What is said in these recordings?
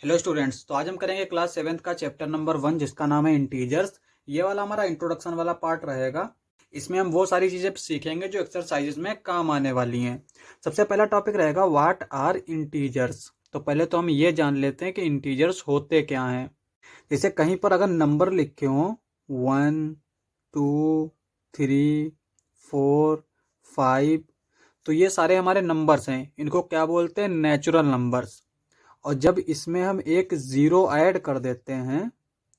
Hello students, तो आज हम करेंगे क्लास 7th का चैप्टर नंबर 1 जिसका नाम है इंटीजर्स। ये वाला हमारा इंट्रोडक्शन वाला पार्ट रहेगा। इसमें हम वो सारी चीजें सीखेंगे जो एक्सरसाइजेस में काम आने वाली हैं। सबसे पहला टॉपिक रहेगा व्हाट आर इंटीजर्स। तो पहले तो हम ये जान लेते हैं कि इंटीजर्स होते क्या हैं। जैसे कहीं पर अगर नंबर लिखे हों 1 2 3 4 5, तो ये सारे हमारे नंबर्स हैं। इनको क्या बोलते हैं? Natural numbers. और जब इसमें हम एक जीरो ऐड कर देते हैं,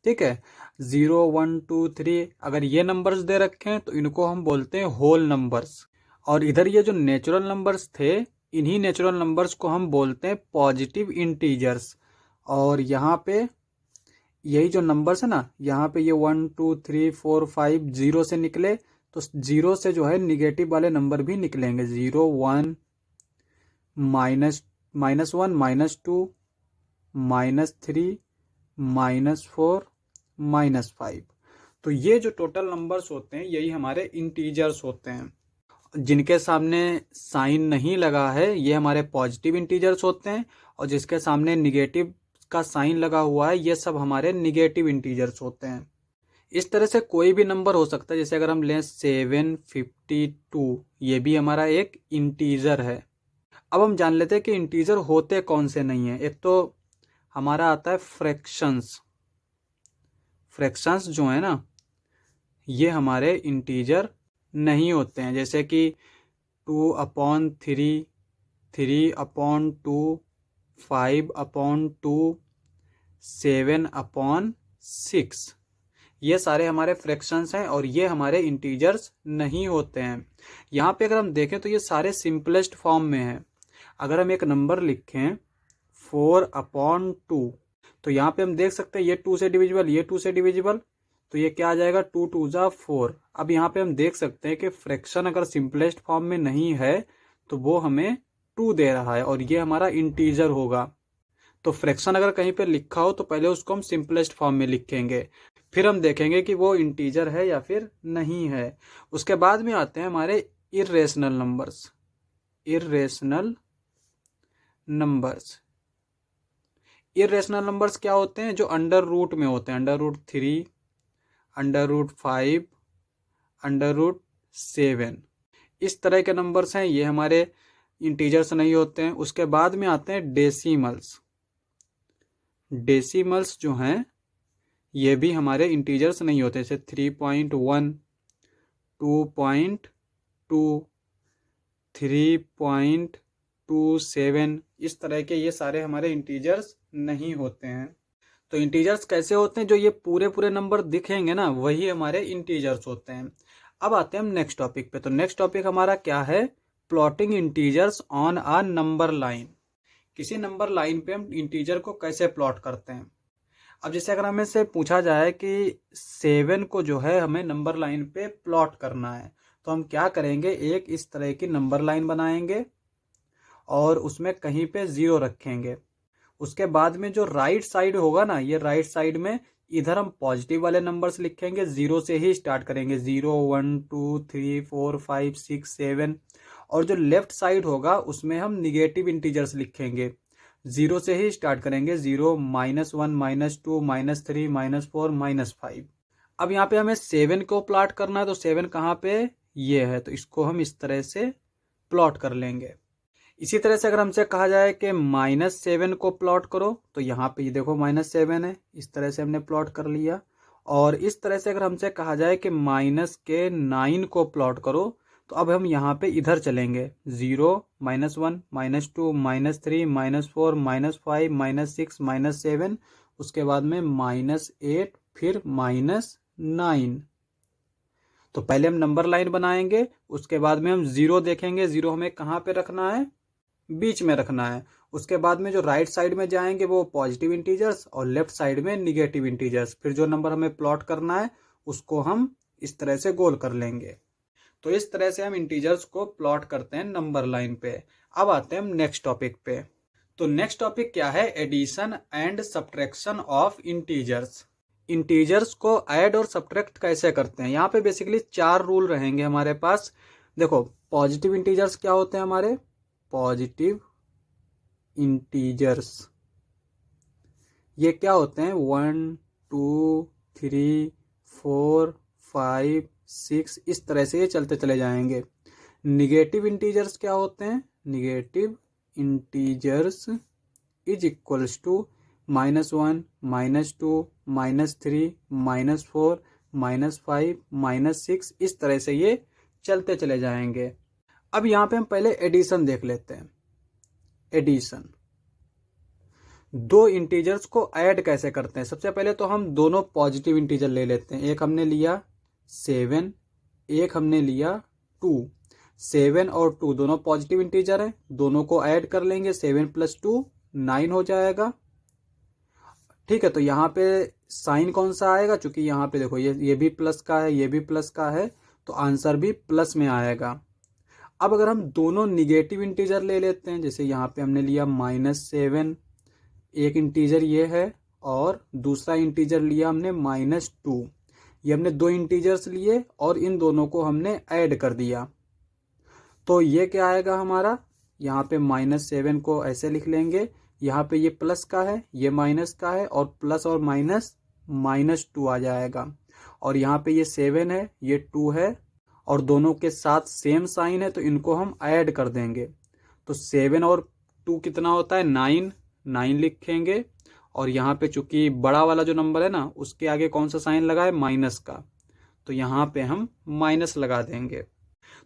ठीक है, 0 1 2 3, अगर ये नंबर्स दे रखे हैं तो इनको हम बोलते हैं होल नंबर्स। और इधर ये जो नेचुरल नंबर्स थे, इन्हीं नेचुरल नंबर्स को हम बोलते हैं पॉजिटिव इंटीजर्स। और यहाँ पे यही जो नंबर्स है ना, यहाँ पे ये 1 2 3 4 5 जीरो से निकले, तो जीरो से जो है निगेटिव वाले नंबर भी निकलेंगे। 0 1 -1 -2 -3 -4 -5। तो ये जो टोटल नंबर्स होते हैं यही हमारे इंटीजर्स होते हैं। जिनके सामने साइन नहीं लगा है ये हमारे पॉजिटिव इंटीजर्स होते हैं, और जिसके सामने निगेटिव का साइन लगा हुआ है ये सब हमारे निगेटिव इंटीजर्स होते हैं। इस तरह से कोई भी नंबर हो सकता है। जैसे अगर हम लें 752, ये भी हमारा एक इंटीजर है। अब हम जान लेते हैं कि इंटीजर होते कौन से नहीं है। एक तो हमारा आता है फ्रैक्शंस। फ्रैक्शंस जो है ना, ये हमारे इंटीजर नहीं होते हैं। जैसे कि 2/3, 3/2, 5/2, 7/6, ये सारे हमारे फ्रैक्शंस हैं और ये हमारे इंटीजर्स नहीं होते हैं। यहाँ पे अगर हम देखें तो ये सारे सिंपलेस्ट फॉर्म में हैं। अगर हम एक नंबर लिखें 4/2, तो यहाँ पे हम देख सकते हैं ये 2 से डिविजिबल, ये 2 से डिविजिबल, तो ये क्या आ जाएगा? 2 2 जा 4। अब यहाँ पे हम देख सकते हैं कि फ्रैक्शन अगर सिंपलेस्ट फॉर्म में नहीं है तो वो हमें 2 दे रहा है और ये हमारा इंटीजर होगा। तो फ्रैक्शन अगर कहीं पे लिखा हो तो पहले उसको हम सिंपलेस्ट फॉर्म में लिखेंगे, फिर हम देखेंगे कि वो इंटीजर है या फिर नहीं है। उसके बाद में आते हैं हमारे irrational numbers. Irrational numbers, irrational numbers क्या होते हैं? जो अंडर रूट में होते हैं। √3, √5, √7, इस तरह के नंबर्स हैं, ये हमारे इंटीजर्स नहीं होते हैं। उसके बाद में आते हैं डेसिमल्स। डेसिमल्स जो हैं ये भी हमारे इंटीजर्स नहीं होते। जैसे 3.1, 2.2, 3.27, इस तरह के ये सारे हमारे इंटीजर्स नहीं होते हैं। तो इंटीजर्स कैसे होते हैं? जो ये पूरे पूरे नंबर दिखेंगे ना, वही हमारे इंटीजर्स होते हैं। अब आते हैं हम नेक्स्ट टॉपिक पे। तो नेक्स्ट टॉपिक हमारा क्या है? Plotting integers on a number line. किसी नंबर लाइन पे हम इंटीजर को कैसे प्लॉट करते हैं। अब जैसे अगर हमें से पूछा जाए कि 7 को जो है हमें नंबर लाइन पे प्लॉट करना है, तो हम क्या करेंगे? एक इस तरह की नंबर लाइन बनाएंगे और उसमें कहीं पे 0 रखेंगे। उसके बाद में जो राइट साइड होगा ना, ये राइट साइड में इधर हम पॉजिटिव वाले नंबर्स लिखेंगे, 0 से ही स्टार्ट करेंगे। 0 1 2 3 4 5 6 7। और जो लेफ्ट साइड होगा उसमें हम निगेटिव इंटीजर्स लिखेंगे, 0 से ही स्टार्ट करेंगे। 0 -1 -2 -3 -4 -5। अब यहाँ पे हमें 7 को प्लॉट करना है, तो 7 कहाँ पे? ये है, तो इसको हम इस तरह से प्लॉट कर लेंगे। इसी तरह से अगर हमसे कहा जाए कि -7 को प्लॉट करो, तो यहाँ पे ये देखो -7 है, इस तरह से हमने प्लॉट कर लिया। और इस तरह से अगर हमसे कहा जाए कि -9 को प्लॉट करो, तो अब हम यहाँ पे इधर चलेंगे। 0 -1 -2 -3 -4 -5 -6 -7, उसके बाद में -8, फिर -9। तो पहले हम नंबर लाइन बनाएंगे, उसके बाद में हम 0 देखेंगे। 0 हमें कहाँ पे रखना है? बीच में रखना है। उसके बाद में जो राइट साइड में जाएंगे वो पॉजिटिव इंटीजर्स और लेफ्ट साइड में निगेटिव इंटीजर्स। फिर जो नंबर हमें प्लॉट करना है उसको हम इस तरह से गोल कर लेंगे। तो इस तरह से हम इंटीजर्स को प्लॉट करते हैं नंबर लाइन पे। अब आते हैं हम नेक्स्ट टॉपिक पे। तो नेक्स्ट टॉपिक क्या है? Addition and subtraction of integers. Integers को ऐड और सब्ट्रैक्ट कैसे करते हैं। यहाँ पे बेसिकली 4 रूल रहेंगे हमारे पास। देखो, पॉजिटिव इंटीजर्स क्या होते हैं हमारे? पॉजिटिव इंटीजर्स ये क्या होते हैं 1 2 3 4 5 6, इस तरह से ये चलते चले जाएंगे। निगेटिव इंटीजर्स क्या होते हैं? Negative integers is equals to -1 -2 -3 -4 -5 -6, इस तरह से ये चलते चले जाएंगे। अब यहाँ पे हम पहले एडिशन देख लेते हैं। एडिशन, दो इंटीजर्स को ऐड कैसे करते हैं। सबसे पहले तो हम दोनों पॉजिटिव इंटीजर ले लेते हैं। एक हमने लिया 7, एक हमने लिया 2। 7 और 2 दोनों पॉजिटिव इंटीजर हैं, दोनों को ऐड कर लेंगे। 7 + 2 9 हो जाएगा। ठीक है, तो यहाँ पे साइन कौन सा आएगा? चूंकि यहाँ पे देखो ये भी प्लस का है, ये भी प्लस का है, तो आंसर भी प्लस में आएगा। अब अगर हम दोनों निगेटिव इंटीजर ले लेते हैं, जैसे यहाँ पे हमने लिया -7, एक इंटीजर ये है और दूसरा इंटीजर लिया हमने -2। ये हमने दो इंटीजर्स लिए और इन दोनों को हमने ऐड कर दिया। तो ये क्या आएगा हमारा? यहाँ पे -7 को ऐसे लिख लेंगे, यहाँ पे ये प्लस का है, ये माइनस का है, और प्लस और माइनस -2 आ जाएगा। और यहाँ पे ये 7 है, ये 2 है, और दोनों के साथ सेम साइन है, तो इनको हम ऐड कर देंगे। तो 7 और 2 कितना होता है? 9 लिखेंगे। और यहाँ पे चूंकि बड़ा वाला जो नंबर है ना, उसके आगे कौन सा साइन लगा है? माइनस का, तो यहाँ पे हम माइनस लगा देंगे।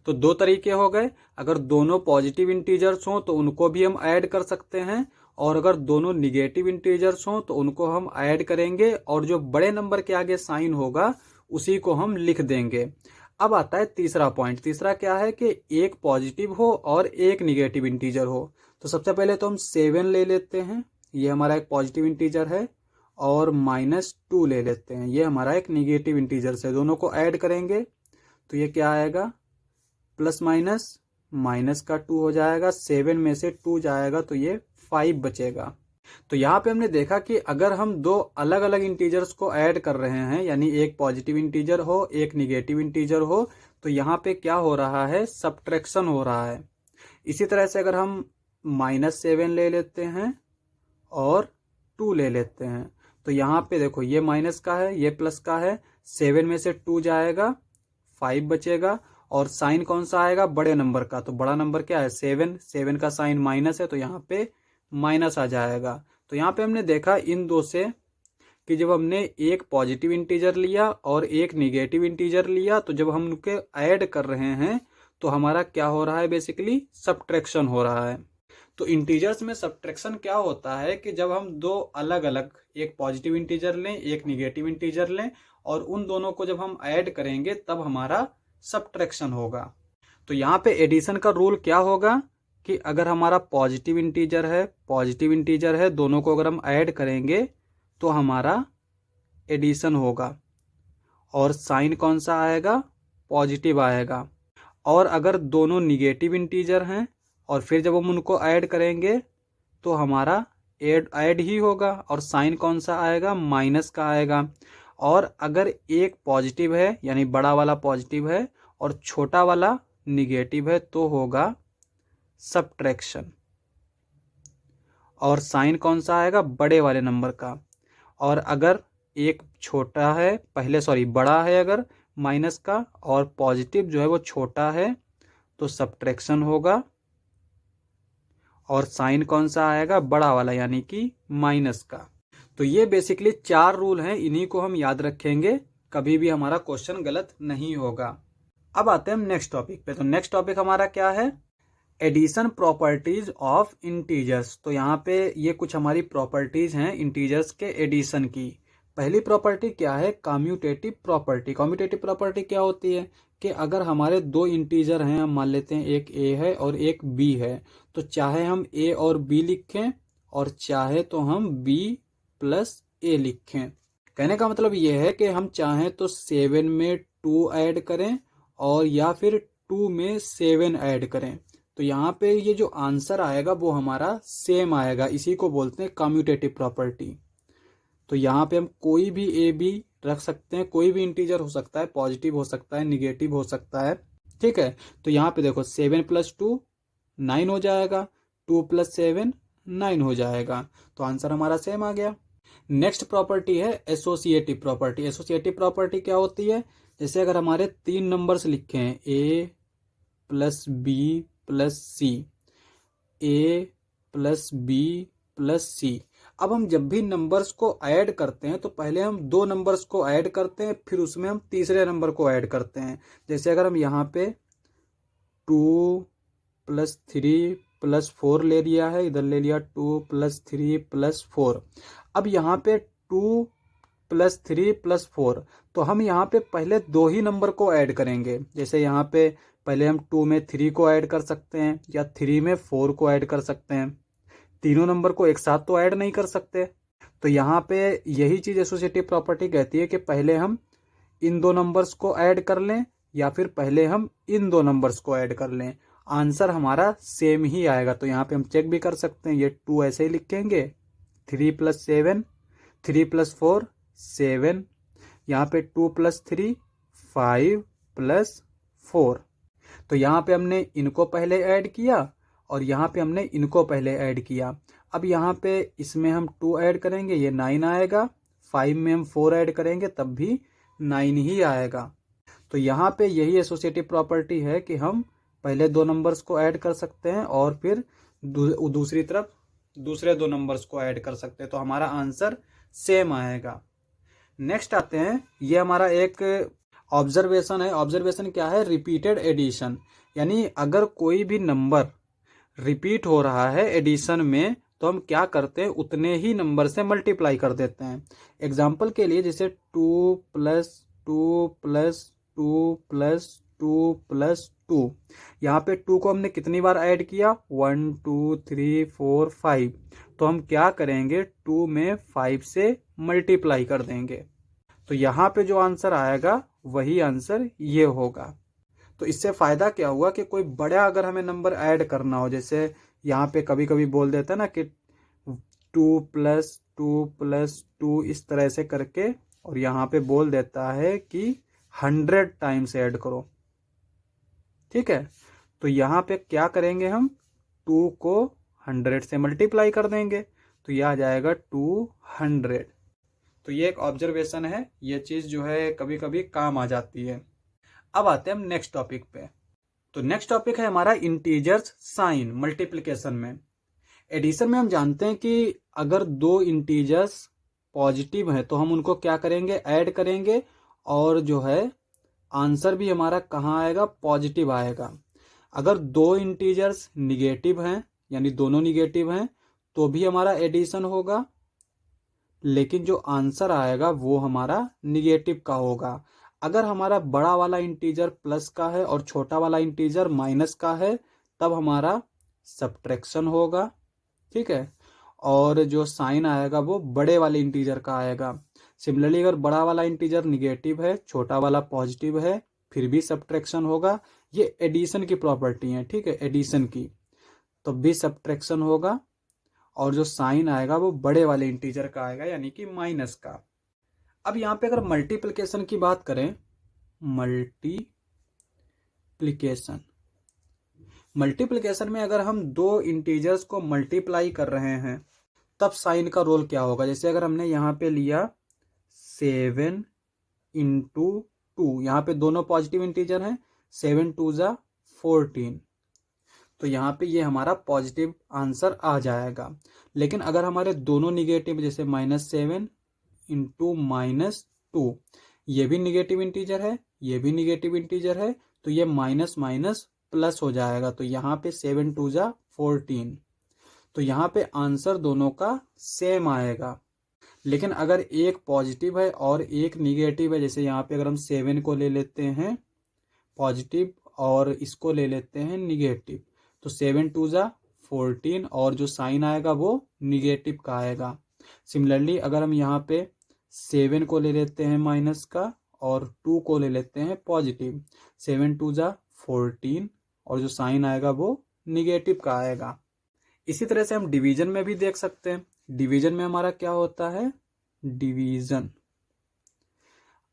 तो दो तरीके हो गए। अगर दोनों पॉजिटिव इंटीजर्स हों तो उनको भी हम ऐड कर सकते हैं, और अगर दोनों निगेटिव इंटीजर्स हों तो उनको हम ऐड करेंगे, और जो बड़े नंबर के आगे साइन होगा उसी को हम लिख देंगे। अब आता है तीसरा पॉइंट। तीसरा क्या है कि एक पॉजिटिव हो और एक निगेटिव इंटीजर हो। तो सबसे पहले तो हम 7 ले लेते हैं, ये हमारा एक पॉजिटिव इंटीजर है, और -2 ले लेते हैं, ये हमारा एक निगेटिव इंटीजर है। दोनों को ऐड करेंगे तो ये क्या आएगा? प्लस माइनस का 2 हो जाएगा। 7 में से 2 जाएगा तो ये 5 बचेगा। तो यहाँ पे हमने देखा कि अगर हम दो अलग अलग इंटीजर्स को ऐड कर रहे हैं, यानी एक पॉजिटिव इंटीजर हो एक निगेटिव इंटीजर हो, तो यहाँ पे क्या हो रहा है? सब्ट्रैक्शन हो रहा है। इसी तरह से अगर हम -7 ले लेते हैं और 2 ले लेते हैं, तो यहाँ पे देखो ये माइनस का है, ये प्लस का है। 7 में से 2 जाएगा, 5 बचेगा। और साइन कौन सा आएगा? बड़े नंबर का। तो बड़ा नंबर क्या है? 7 का साइन माइनस है, तो यहाँ पे माइनस आ जाएगा। तो यहाँ पे हमने देखा इन दो से कि जब हमने एक पॉजिटिव इंटीजर लिया और एक निगेटिव इंटीजर लिया, तो जब हम उनके ऐड कर रहे हैं तो हमारा क्या हो रहा है? बेसिकली सब्ट्रैक्शन हो रहा है। तो इंटीजर्स में सब्ट्रैक्शन क्या होता है कि जब हम दो अलग अलग, एक पॉजिटिव इंटीजर लें एक निगेटिव इंटीजर लें, और उन दोनों को जब हम ऐड करेंगे तब हमारा सब्ट्रैक्शन होगा। तो यहाँ पे एडिशन का रूल क्या होगा कि अगर हमारा पॉजिटिव इंटीजर है, दोनों को अगर हम ऐड करेंगे तो हमारा एडिशन होगा, और साइन कौन सा आएगा? पॉजिटिव आएगा। और अगर दोनों निगेटिव इंटीजर हैं और फिर जब हम उनको ऐड करेंगे तो हमारा ऐड ही होगा, और साइन कौन सा आएगा? माइनस का आएगा। और अगर एक पॉजिटिव है, यानी बड़ा वाला पॉजिटिव है, और छोटा वाला निगेटिव है, तो होगा सब्ट्रैक्शन। और साइन कौन सा आएगा? बड़े वाले नंबर का। और अगर एक छोटा है, बड़ा है अगर माइनस का, और पॉजिटिव जो है वो छोटा है, तो सब्ट्रैक्शन होगा। और साइन कौन सा आएगा? बड़ा वाला, यानी कि माइनस का। तो ये बेसिकली 4 रूल हैं, इन्हीं को हम याद रखेंगे, कभी भी हमारा क्वेश्चन गलत नहीं होगा। अब आते हैं हम नेक्स्ट टॉपिक पे। तो नेक्स्ट टॉपिक हमारा क्या है? Addition properties of integers. तो यहाँ पे ये कुछ हमारी प्रॉपर्टीज हैं इंटीजर्स के एडिशन की। पहली प्रॉपर्टी क्या है? Commutative property. कम्यूटेटिव प्रॉपर्टी क्या होती है कि अगर हमारे दो इंटीजर हैं, हम मान लेते हैं एक a है और एक b है, तो चाहे हम a और b लिखें और चाहे तो हम b + a लिखें। कहने का मतलब ये है कि हम चाहें तो 7 में 2 ऐड करें और या फिर 2 में 7 ऐड करें, तो यहाँ पे ये जो आंसर आएगा वो हमारा सेम आएगा। इसी को बोलते हैं कम्यूटेटिव प्रॉपर्टी। तो यहाँ पे हम कोई भी ए बी रख सकते हैं, कोई भी इंटीजर हो सकता है, पॉजिटिव हो सकता है, निगेटिव हो सकता है। ठीक है, तो यहाँ पे देखो 7 + 2 9 हो जाएगा, 2 + 7 9 हो जाएगा, तो आंसर हमारा सेम आ गया। नेक्स्ट प्रॉपर्टी है एसोसिएटिव प्रॉपर्टी। एसोसिएटिव प्रॉपर्टी क्या होती है, जैसे अगर हमारे 3 नंबर्स लिखे हैं ए प्लस बी प्लस सी, ए प्लस बी प्लस सी। अब हम जब भी नंबर्स को ऐड करते हैं तो पहले हम 2 नंबर्स को ऐड करते हैं, फिर उसमें हम तीसरे नंबर को ऐड करते हैं। जैसे अगर हम यहाँ पे 2 प्लस 3 प्लस 4 ले लिया है, इधर ले लिया 2 प्लस 3 प्लस 4। अब यहाँ पे 2 प्लस 3 प्लस 4, तो हम यहाँ पे पहले 2 ही नंबर को ऐड करेंगे। जैसे यहाँ पे पहले हम 2 में 3 को ऐड कर सकते हैं या 3 में 4 को ऐड कर सकते हैं। तीनों नंबर को एक साथ तो ऐड नहीं कर सकते। तो यहाँ पे यही चीज एसोसिएटिव प्रॉपर्टी कहती है कि पहले हम इन 2 नंबर्स को ऐड कर लें या फिर पहले हम इन 2 नंबर्स को ऐड कर लें, आंसर हमारा सेम ही आएगा। तो यहाँ पे हम चेक भी कर सकते हैं, ये 2 ऐसे ही लिखेंगे, 3 प्लस 7, 3 प्लस 4 7, यहाँ पे 2 प्लस 3 5 प्लस 4। तो यहाँ पे हमने इनको पहले ऐड किया और यहाँ पे हमने इनको पहले ऐड किया। अब यहाँ पे इसमें हम 2 ऐड करेंगे, ये 9 आएगा। 5 में हम 4 ऐड करेंगे तब भी 9 ही आएगा। तो यहाँ पे यही एसोसिएटिव प्रॉपर्टी है कि हम पहले 2 नंबर्स को ऐड कर सकते हैं और फिर दूसरी तरफ दूसरे 2 नंबर्स को ऐड कर सकते हैं, तो हमारा आंसर सेम आएगा। नेक्स्ट आते हैं, ये हमारा एक ऑब्जर्वेशन है। ऑब्जर्वेशन क्या है, रिपीटेड एडिशन, यानी अगर कोई भी नंबर रिपीट हो रहा है एडिशन में तो हम क्या करते हैं, उतने ही नंबर से मल्टीप्लाई कर देते हैं। एग्जाम्पल के लिए जैसे 2 प्लस 2 प्लस 2 प्लस 2 प्लस 2, यहाँ पे 2 को हमने कितनी बार ऐड किया, 1 2 3 4 5। तो हम क्या करेंगे, 2 में 5 से मल्टीप्लाई कर देंगे। तो यहाँ पे जो आंसर आएगा वही आंसर ये होगा। तो इससे फायदा क्या हुआ कि कोई बड़ा अगर हमें नंबर ऐड करना हो, जैसे यहाँ पे कभी कभी बोल देता है ना कि 2 प्लस 2 प्लस 2 इस तरह से करके, और यहाँ पे बोल देता है कि 100 टाइम्स ऐड करो, ठीक है। तो यहाँ पे क्या करेंगे, हम 2 को 100 से मल्टीप्लाई कर देंगे, तो यह आ जाएगा 200। तो ये एक ऑब्जर्वेशन है, ये चीज जो है कभी कभी काम आ जाती है। अब आते हैं हम नेक्स्ट टॉपिक पे। तो नेक्स्ट टॉपिक है हमारा इंटीजर्स साइन मल्टीप्लिकेशन में। एडिशन में हम जानते हैं कि अगर 2 इंटीजर्स पॉजिटिव हैं तो हम उनको क्या करेंगे, ऐड करेंगे, और जो है आंसर भी हमारा कहाँ आएगा, पॉजिटिव आएगा। अगर 2 इंटीजर्स निगेटिव हैं, यानी दोनों निगेटिव हैं, तो भी हमारा एडिशन होगा, लेकिन जो आंसर आएगा वो हमारा निगेटिव का होगा। अगर हमारा बड़ा वाला इंटीजर प्लस का है और छोटा वाला इंटीजर माइनस का है, तब हमारा सब्ट्रैक्शन होगा, ठीक है, और जो साइन आएगा वो बड़े वाले इंटीजर का आएगा। सिमिलरली अगर बड़ा वाला इंटीजर निगेटिव है, छोटा वाला पॉजिटिव है, फिर भी सब्ट्रैक्शन होगा। ये एडिशन की प्रॉपर्टी है, ठीक है, एडिशन की, तो भी सब्ट्रैक्शन होगा, और जो साइन आएगा वो बड़े वाले इंटीजर का आएगा, यानी कि माइनस का। अब यहाँ पे अगर मल्टीप्लिकेशन की बात करें, मल्टीप्लिकेशन में अगर हम 2 इंटीजर्स को मल्टीप्लाई कर रहे हैं तब साइन का रोल क्या होगा। जैसे अगर हमने यहाँ पे लिया 7 इंटू 2, यहाँ पे दोनों पॉजिटिव इंटीजर हैं, 7 2 जा 14, तो यहाँ पे ये हमारा पॉजिटिव आंसर आ जाएगा। लेकिन अगर हमारे दोनों निगेटिव, जैसे -7 इंटू -2, ये भी निगेटिव इंटीजर है, ये भी निगेटिव इंटीजर है, तो ये माइनस माइनस प्लस हो जाएगा। तो यहाँ पे 7 2 जा 14, तो यहाँ पे आंसर दोनों का सेम आएगा। लेकिन अगर एक पॉजिटिव है और एक निगेटिव है, जैसे यहाँ पे अगर हम 7 को ले लेते हैं पॉजिटिव और इसको ले लेते हैं निगेटिव, तो 7 2 जा 14, और जो साइन आएगा वो निगेटिव का आएगा। सिमिलरली अगर हम यहाँ पे 7 को ले लेते हैं माइनस का और 2 को ले लेते हैं पॉजिटिव, 7 2 जा 14, और जो साइन आएगा वो निगेटिव का आएगा। इसी तरह से हम डिवीजन में भी देख सकते हैं। डिवीजन में हमारा क्या होता है, डिवीजन,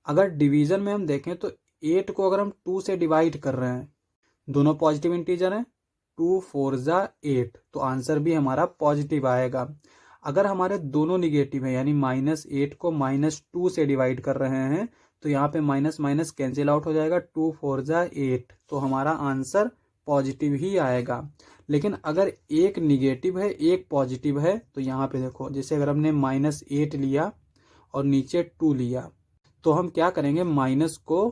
अगर डिवीजन में हम देखें तो 8 को अगर हम 2 से डिवाइड कर रहे हैं, दोनों पॉजिटिव इंटीजर हैं, 2 4 जा 8, तो आंसर भी हमारा पॉजिटिव आएगा। अगर हमारे दोनों निगेटिव है यानी -8 को -2 से डिवाइड कर रहे हैं तो यहाँ पे माइनस माइनस कैंसिल आउट हो जाएगा, 2 4 जा 8, तो हमारा आंसर पॉजिटिव ही आएगा। लेकिन अगर एक निगेटिव है एक पॉजिटिव है तो यहाँ पे देखो, जैसे अगर हमने -8 लिया और नीचे 2 लिया तो हम क्या करेंगे, माइनस को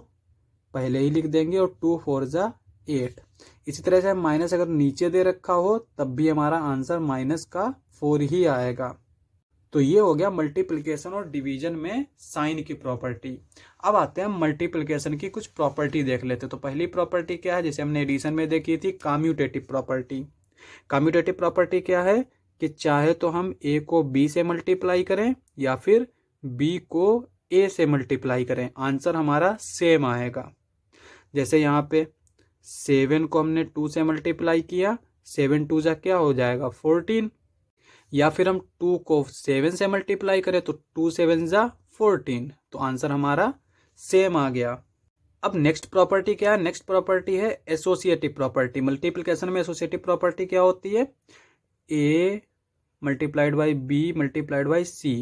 पहले ही लिख देंगे और 2 4 जा 8। इसी तरह से माइनस अगर नीचे दे रखा हो तब भी हमारा आंसर -4 ही आएगा। तो ये हो गया मल्टीप्लिकेशन और डिवीजन में साइन की प्रॉपर्टी। अब आते हैं मल्टीप्लिकेशन की कुछ प्रॉपर्टी देख लेते हैं। तो पहली प्रॉपर्टी क्या है, जैसे हमने एडिशन में देखी थी, कम्यूटेटिव प्रॉपर्टी। कम्यूटेटिव प्रॉपर्टी क्या है कि चाहे तो हम a को b से मल्टीप्लाई करें या फिर b को a से मल्टीप्लाई करें, आंसर हमारा सेम आएगा। जैसे यहाँ पे 7 को हमने 2 से मल्टीप्लाई किया, 7 2 जा क्या हो जाएगा 14, या फिर हम 2 को 7 से मल्टीप्लाई करें तो 2 7 जा 14, तो आंसर हमारा सेम आ गया। अब नेक्स्ट प्रॉपर्टी क्या है, नेक्स्ट प्रॉपर्टी है एसोसिएटिव प्रॉपर्टी। मल्टीप्लिकेशन में एसोसिएटिव प्रॉपर्टी क्या होती है, a multiplied by b multiplied by c,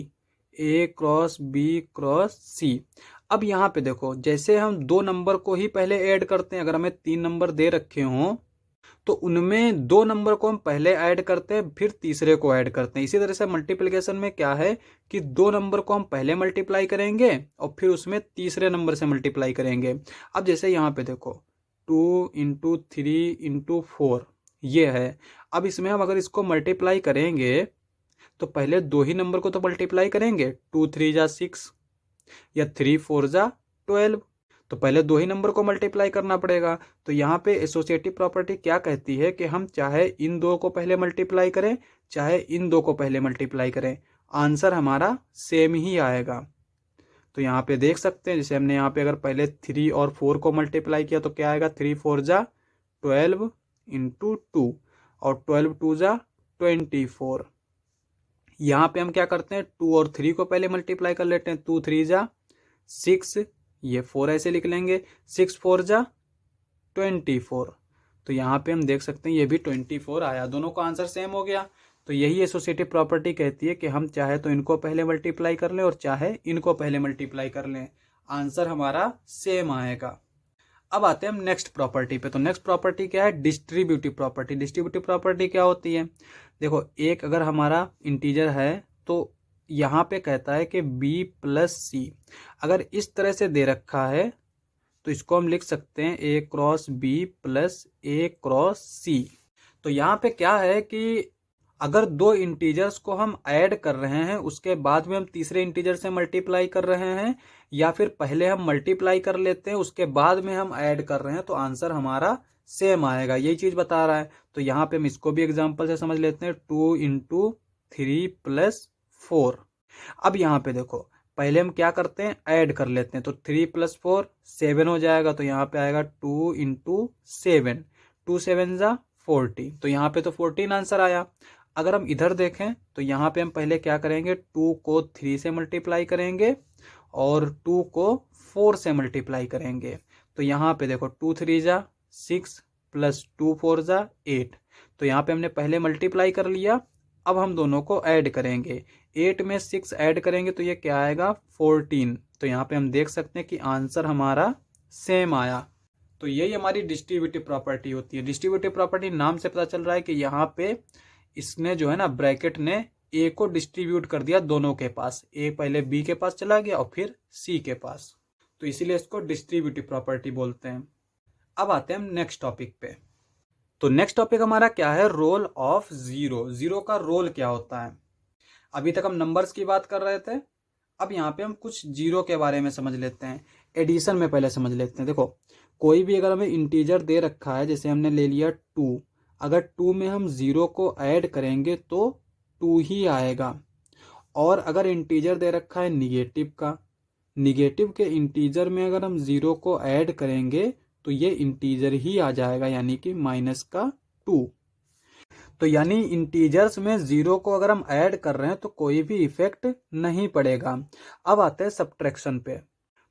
a cross b cross c। अब यहाँ पे देखो, जैसे हम 2 नंबर को ही पहले ऐड करते हैं, अगर हमें 3 नंबर दे रखे हों तो उनमें 2 नंबर को हम पहले ऐड करते हैं फिर तीसरे को ऐड करते हैं। इसी तरह से मल्टीप्लिकेशन में क्या है कि 2 नंबर को हम पहले मल्टीप्लाई करेंगे और फिर उसमें तीसरे नंबर से मल्टीप्लाई करेंगे। अब जैसे यहाँ पे देखो 2 इंटू 3 इंटू 4 ये है। अब इसमें हम अगर इसको मल्टीप्लाई करेंगे तो पहले 2 ही नंबर को तो मल्टीप्लाई करेंगे, 2 3 जा 6 या 3 4 जा 12, तो पहले 2 ही नंबर को मल्टीप्लाई करना पड़ेगा। तो यहाँ पे एसोसिएटिव प्रॉपर्टी क्या कहती है कि हम चाहे इन 2 को पहले मल्टीप्लाई करें चाहे इन 2 को पहले मल्टीप्लाई करें, आंसर हमारा सेम ही आएगा। तो यहाँ पे देख सकते हैं, जैसे हमने यहाँ पे अगर पहले 3 और 4 को मल्टीप्लाई किया तो क्या आएगा, 3 4 जा 12 इंटू 2 और 12 2 जा 24। यहाँ पे हम क्या करते हैं, 2 और 3 को पहले मल्टीप्लाई कर लेते हैं, 2 3 जा 6, ये 4 ऐसे लिख लेंगे, 6 4 जा 24। तो यहाँ पे हम देख सकते हैं ये भी 24 आया, दोनों का आंसर सेम हो गया। तो यही एसोसिएटिव प्रॉपर्टी कहती है कि हम चाहे तो इनको पहले मल्टीप्लाई कर लें और चाहे इनको पहले मल्टीप्लाई कर लें, आंसर हमारा सेम आएगा। अब आते हैं हम नेक्स्ट प्रॉपर्टी पे। तो नेक्स्ट प्रॉपर्टी क्या है, डिस्ट्रीब्यूटिव प्रॉपर्टी। डिस्ट्रीब्यूटिव प्रॉपर्टी क्या होती है, देखो एक अगर हमारा इंटीजर है तो यहाँ पे कहता है कि b प्लस सी, अगर इस तरह से दे रखा है तो इसको हम लिख सकते हैं a cross b plus a cross C. तो यहाँ पे क्या है कि अगर 2 इंटीजर्स को हम ऐड कर रहे हैं उसके बाद में हम तीसरे इंटीजर से मल्टीप्लाई कर रहे हैं, या फिर पहले हम मल्टीप्लाई कर लेते हैं उसके बाद में हम ऐड कर रहे हैं, तो आंसर हमारा सेम आएगा, यही चीज बता रहा है। तो यहाँ पे हम इसको भी एग्जांपल से समझ लेते हैं, 2 इंटू 3 प्लस 4। अब यहाँ पे देखो पहले हम क्या करते हैं, ऐड कर लेते हैं, तो 3 प्लस 4 7 हो जाएगा, तो यहाँ पे आएगा 2 इंटू 7, 2 7 जा 40, तो यहाँ पे तो 14 आंसर आया। अगर हम इधर देखें तो यहाँ पे हम पहले क्या करेंगे, 2 को 3 से मल्टीप्लाई करेंगे और 2 को 4 से मल्टीप्लाई करेंगे। तो यहाँ पे देखो 2 3 जा 6 प्लस 2 4 जा 8, तो यहाँ पे हमने पहले मल्टीप्लाई कर लिया। अब हम दोनों को ऐड करेंगे, 8 में 6 ऐड करेंगे तो ये क्या आएगा 14। तो यहाँ पे हम देख सकते हैं कि आंसर हमारा सेम आया। तो यही हमारी डिस्ट्रीब्यूटिव प्रॉपर्टी होती है। डिस्ट्रीब्यूटिव प्रॉपर्टी नाम से पता चल रहा है कि यहाँ पे इसने जो है ना ब्रैकेट ने ए को डिस्ट्रीब्यूट कर दिया दोनों के पास, ए पहले बी के पास चला गया और फिर सी के पास, तो इसीलिए इसको डिस्ट्रीब्यूटिव प्रॉपर्टी बोलते हैं। अब आते हैं हम नेक्स्ट टॉपिक पे। तो नेक्स्ट टॉपिक हमारा क्या है, रोल ऑफ जीरो। जीरो का रोल क्या होता है। अभी तक हम नंबर्स की बात कर रहे थे, अब यहाँ पे हम कुछ जीरो के बारे में समझ लेते हैं। एडिशन में पहले समझ लेते हैं। देखो कोई भी अगर हमें इंटीजर दे रखा है, जैसे हमने ले लिया 2, अगर 2 में हम 0 को ऐड करेंगे तो 2 ही आएगा। और अगर इंटीजर दे रखा है निगेटिव का, निगेटिव के इंटीजर में अगर हम 0 को ऐड करेंगे तो ये इंटीजर ही आ जाएगा, यानी कि -2। तो यानी इंटीजर्स में 0 को अगर हम ऐड कर रहे हैं तो कोई भी इफेक्ट नहीं पड़ेगा। अब आते हैं सब्ट्रैक्शन पे।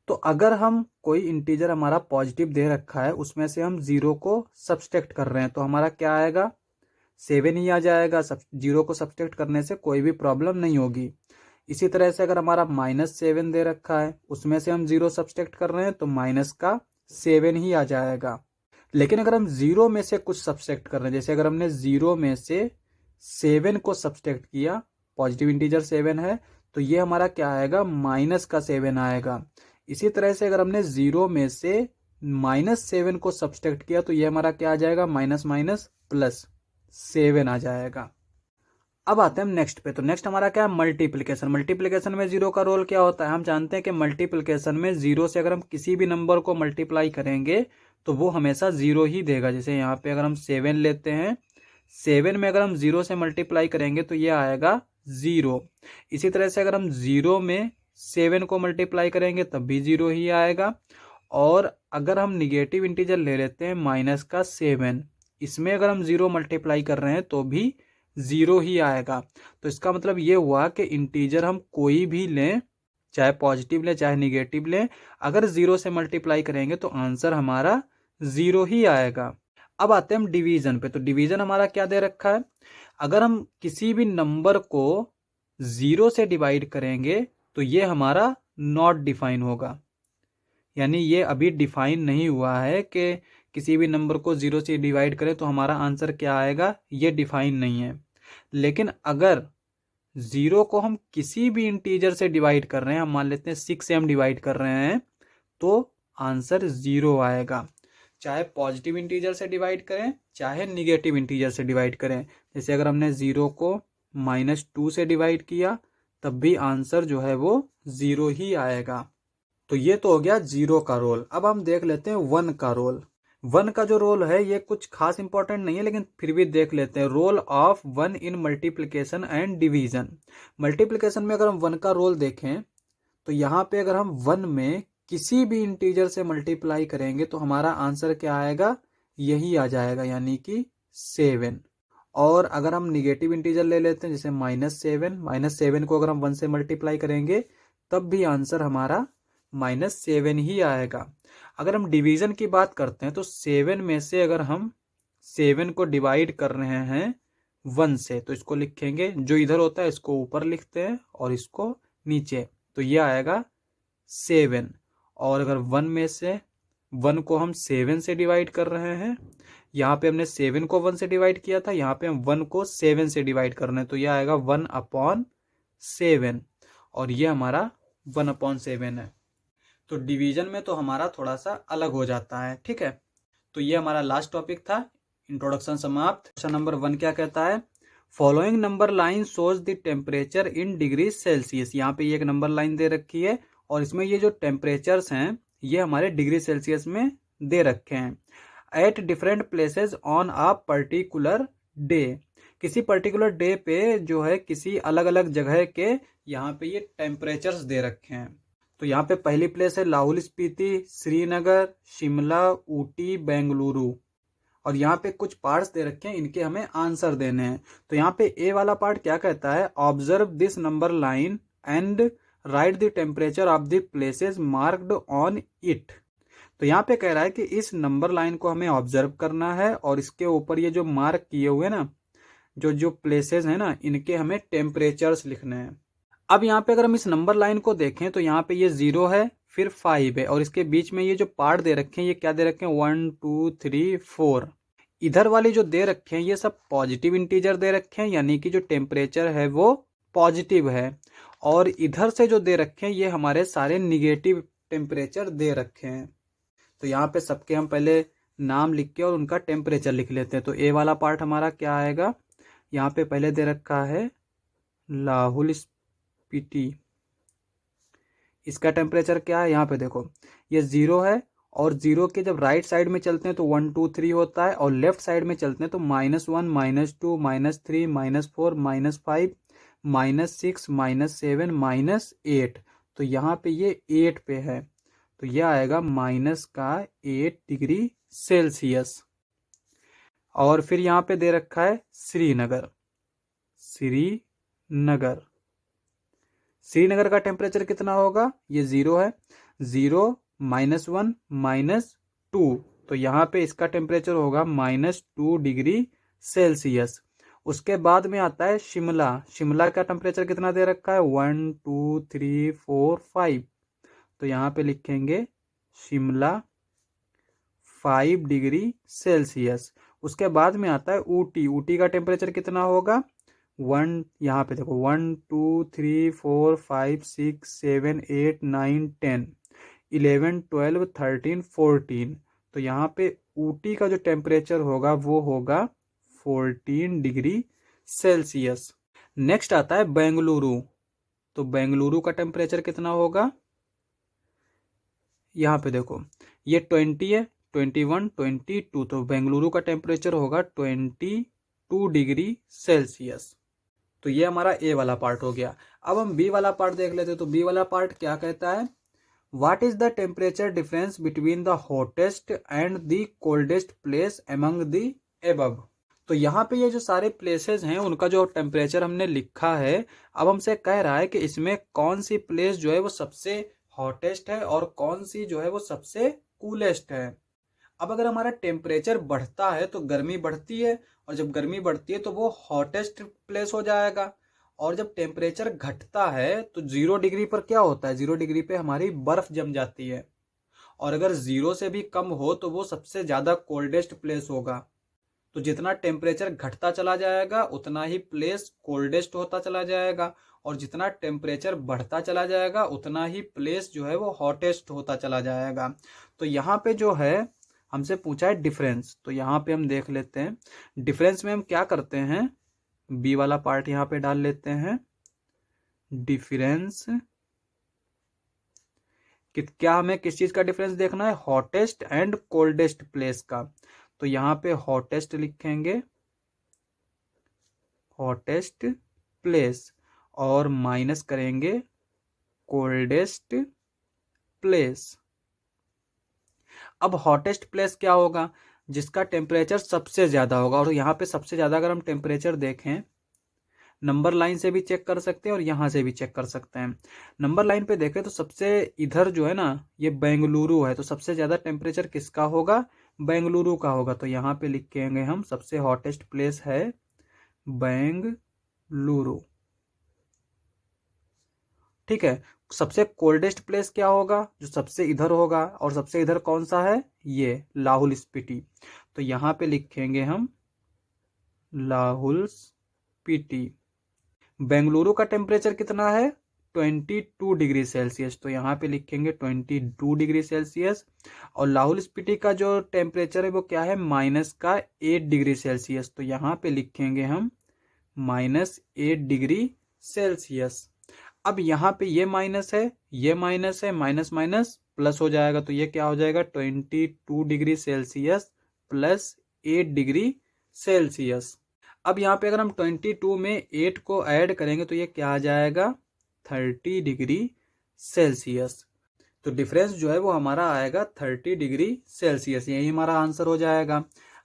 तो अगर हम कोई इंटीजर हमारा पॉजिटिव दे रखा है उसमें से हम 0 को सब्सट्रैक्ट कर रहे हैं तो हमारा क्या आएगा, 7 ही आ जाएगा। सब 0 को सब्सट्रैक्ट करने से कोई भी प्रॉब्लम नहीं होगी। इसी तरह से अगर हमारा -7 दे रखा है, उसमें से हम 0 सब्सट्रैक्ट कर रहे हैं तो माइनस का 7 ही आ जाएगा। लेकिन अगर हम 0 में से कुछ सब्सट्रैक्ट कर रहे हैं, जैसे अगर हमने 0 में से 7 को सब्सट्रैक्ट किया, पॉजिटिव इंटीजर 7 है, तो ये हमारा क्या आएगा, माइनस का 7 आएगा। इसी तरह से अगर हमने 0 में से -7 को सब्सट्रैक्ट किया तो ये हमारा क्या आ जाएगा, माइनस माइनस प्लस 7 आ जाएगा। अब आते हैं हम नेक्स्ट पे। तो नेक्स्ट हमारा क्या है, मल्टीप्लिकेशन। मल्टीप्लिकेशन में 0 का रोल क्या होता है, हम जानते हैं कि मल्टीप्लिकेशन में 0 से अगर हम किसी भी नंबर को मल्टीप्लाई करेंगे तो वो हमेशा 0 ही देगा। जैसे यहाँ पे अगर हम 7 लेते हैं, 7 में अगर हम 0 से मल्टीप्लाई करेंगे तो ये आएगा 0। इसी तरह से अगर हम 0 में 7 को मल्टीप्लाई करेंगे तब भी 0 ही आएगा। और अगर हम निगेटिव इंटीजर ले लेते हैं माइनस का 7, इसमें अगर हम 0 मल्टीप्लाई कर रहे हैं तो भी 0 ही आएगा। तो इसका मतलब ये हुआ कि इंटीजर हम कोई भी लें, चाहे पॉजिटिव लें चाहे निगेटिव लें, अगर 0 से मल्टीप्लाई करेंगे तो आंसर हमारा 0 ही आएगा। अब आते हैं हम डिवीजन पे। तो डिवीजन हमारा क्या दे रखा है, अगर हम किसी भी नंबर को 0 से डिवाइड करेंगे तो ये हमारा नॉट डिफाइन होगा। यानी ये अभी डिफाइन नहीं हुआ है कि किसी भी नंबर को 0 से डिवाइड करें तो हमारा आंसर क्या आएगा, ये डिफाइन नहीं है। लेकिन अगर 0 को हम किसी भी इंटीजर से डिवाइड कर रहे हैं, हम मान लेते हैं 6 से हम डिवाइड कर रहे हैं, तो आंसर 0 आएगा। चाहे पॉजिटिव इंटीजर से डिवाइड करें चाहे निगेटिव इंटीजर से डिवाइड करें। जैसे अगर हमने 0 को -2 से डिवाइड किया तब भी आंसर जो है वो 0 ही आएगा। तो ये तो हो गया 0 का रोल। अब हम देख लेते हैं 1 का रोल। 1 का जो रोल है ये कुछ खास इंपॉर्टेंट नहीं है, लेकिन फिर भी देख लेते हैं। Role of 1 in multiplication and division. Multiplication में अगर हम 1 का रोल देखें तो यहाँ पे अगर हम 1 में किसी भी इंटीजर से मल्टीप्लाई करेंगे तो हमारा आंसर क्या आएगा, यही आ जाएगा, यानी कि 7। और अगर हम निगेटिव इंटीजर ले लेते हैं जैसे -7 को अगर हम 1 से मल्टीप्लाई करेंगे तब भी आंसर हमारा -7 ही आएगा। अगर हम डिवीजन की बात करते हैं तो 7 में से अगर हम 7 को डिवाइड कर रहे हैं 1 से तो इसको लिखेंगे, जो इधर होता है इसको ऊपर लिखते हैं और इसको नीचे, तो ये आएगा 7। और अगर 1 में से 1 को हम 7 से डिवाइड कर रहे हैं, यहाँ पे हमने 7 को 1 से डिवाइड किया था, यहाँ पे हम 1 को 7 से डिवाइड कर रहे हैं, तो ये आएगा 1/7 और ये हमारा 1/7 है। तो डिवीजन में तो हमारा थोड़ा सा अलग हो जाता है, ठीक है। तो ये हमारा लास्ट टॉपिक था, इंट्रोडक्शन समाप्त। क्वेश्चन नंबर 1 क्या कहता है, following number line shows the temperature in degree Celsius. यहाँ पे ये एक नंबर लाइन दे रखी है और इसमें ये जो टेम्परेचर्स हैं ये हमारे डिग्री सेल्सियस में दे रखे हैं। At different places on a particular day. किसी पर्टिकुलर डे पे जो है किसी अलग अलग जगह के यहाँ पे ये टेम्परेचर्स दे रखे हैं। तो यहाँ पे पहली प्लेस है लाहौल स्पीति, श्रीनगर, शिमला, ऊटी, बेंगलुरु। और यहाँ पे कुछ पार्ट्स दे रखे हैं, इनके हमें आंसर देने हैं। तो यहाँ पे ए वाला पार्ट क्या कहता है, observe this number line and right the temperature of the places marked on it. तो यहाँ पे कह रहा है कि इस नंबर लाइन को हमें ऑब्जर्व करना है और इसके ऊपर ये जो मार्क किए हुए ना, जो जो प्लेसेस हैं ना, इनके हमें टेम्परेचर्स लिखने हैं। अब यहाँ पे अगर हम इस नंबर लाइन को देखें तो यहाँ पे ये 0 है, फिर 5 है और इसके बीच में ये जो पार्ट दे रखे हैं ये क्या दे रखे हैं, 1 2 3 4। इधर वाले जो दे रखे हैं ये सब पॉजिटिव इंटीजर दे रखे हैं, यानी कि जो टेम्परेचर है वो पॉजिटिव है। और इधर से जो दे रखे हैं ये हमारे सारे निगेटिव टेम्परेचर दे रखे हैं। तो यहाँ पे सबके हम पहले नाम लिख के और उनका टेम्परेचर लिख लेते हैं। तो ए वाला पार्ट हमारा क्या आएगा, यहाँ पे पहले दे रखा है लाहौल स्पीति, इसका टेम्परेचर क्या है, यहाँ पे देखो ये 0 है और 0 के जब राइट साइड में चलते हैं तो 1 2 3 होता है और लेफ्ट साइड में चलते हैं तो -1 -2 -3 -4 -5 -6 -7 -8। तो यहाँ पे ये 8 पे है, तो यह आएगा -8 डिग्री सेल्सियस। और फिर यहाँ पे दे रखा है श्रीनगर। श्रीनगर का टेम्परेचर कितना होगा, ये 0 है, 0 -1 -2, तो यहाँ पे इसका टेम्परेचर होगा -2 डिग्री सेल्सियस। उसके बाद में आता है शिमला। शिमला का टेम्परेचर कितना दे रखा है, 1 2 3 4 5। तो यहाँ पे लिखेंगे शिमला 5 डिग्री सेल्सियस। उसके बाद में आता है ऊटी। ऊटी का टेम्परेचर कितना होगा, 1, यहाँ पे देखो 1 2 3 4 5 6 7 8 9 10 11 12 13 14। तो यहाँ पे ऊटी का जो टेम्परेचर होगा वो होगा 14 डिग्री सेल्सियस। नेक्स्ट आता है बेंगलुरु। तो बेंगलुरु का टेम्परेचर कितना होगा, यहाँ पे देखो ये 20 है, 21 22। तो बेंगलुरु का टेम्परेचर होगा 22 डिग्री सेल्सियस। तो ये हमारा ए वाला पार्ट हो गया। अब हम बी वाला पार्ट देख लेते हैं। तो बी वाला पार्ट क्या कहता है, what is the temperature difference between the hottest and the coldest place among the above. तो यहाँ पे ये जो सारे प्लेसेस हैं उनका जो टेम्परेचर हमने लिखा है, अब हमसे कह रहा है कि इसमें कौन सी प्लेस जो है वो सबसे हॉटेस्ट है और कौन सी जो है वो सबसे कूलेस्ट है। अब अगर हमारा टेम्परेचर बढ़ता है तो गर्मी बढ़ती है, और जब गर्मी बढ़ती है तो वो हॉटेस्ट प्लेस हो जाएगा। और जब टेम्परेचर घटता है तो 0 डिग्री पर क्या होता है, 0 डिग्री पे हमारी बर्फ जम जाती है। और अगर 0 से भी कम हो तो वो सबसे ज्यादा कोल्डेस्ट प्लेस होगा। तो जितना टेम्परेचर घटता चला जाएगा उतना ही प्लेस कोल्डेस्ट होता चला जाएगा, और जितना टेम्परेचर बढ़ता चला जाएगा उतना ही प्लेस जो है वो हॉटेस्ट होता चला जाएगा। तो यहाँ पे जो है हमसे पूछा है डिफरेंस, तो यहाँ पे हम देख लेते हैं। डिफरेंस में हम क्या करते हैं, बी वाला पार्ट यहाँ पे डाल लेते हैं। डिफरेंस क्या हमें किस चीज का डिफरेंस देखना है, हॉटेस्ट एंड कोल्डेस्ट प्लेस का। तो यहाँ पे हॉटेस्ट लिखेंगे, हॉटेस्ट प्लेस, और माइनस करेंगे कोल्डेस्ट प्लेस। अब हॉटेस्ट प्लेस क्या होगा, जिसका टेम्परेचर सबसे ज्यादा होगा। और यहाँ पे सबसे ज्यादा अगर हम टेम्परेचर देखें, नंबर लाइन से भी चेक कर सकते हैं और यहाँ से भी चेक कर सकते हैं। नंबर लाइन पे देखें तो सबसे इधर जो है ना ये बेंगलुरु है, तो सबसे ज्यादा टेम्परेचर किसका होगा, बेंगलुरु का होगा। तो यहाँ पे लिखेंगे हम सबसे हॉटेस्ट प्लेस है बेंगलुरु। ठीक है। सबसे कोल्डेस्ट प्लेस क्या होगा, जो सबसे इधर होगा, और सबसे इधर कौन सा है, ये लाहौल स्पीति। तो यहाँ पे लिखेंगे हम लाहौल स्पीति। बेंगलुरु का टेम्परेचर कितना है, 22 डिग्री सेल्सियस। तो यहाँ पे लिखेंगे 22 डिग्री सेल्सियस। और लाहौल स्पीति का जो टेम्परेचर है वो क्या है, -8 डिग्री सेल्सियस। तो यहाँ पे लिखेंगे हम -8 डिग्री सेल्सियस। अब यहाँ पे ये माइनस है, ये माइनस है, माइनस माइनस प्लस हो जाएगा। तो ये क्या हो जाएगा, 22 degree Celsius plus 8 degree Celsius. अब यहाँ पे अगर हम 22 में 8 को ऐड करेंगे तो ये क्या आ जाएगा, 30 डिग्री सेल्सियस। तो डिफरेंस जो है वो हमारा आएगा 30 डिग्री सेल्सियस। यही हमारा आंसर हो जाएगा।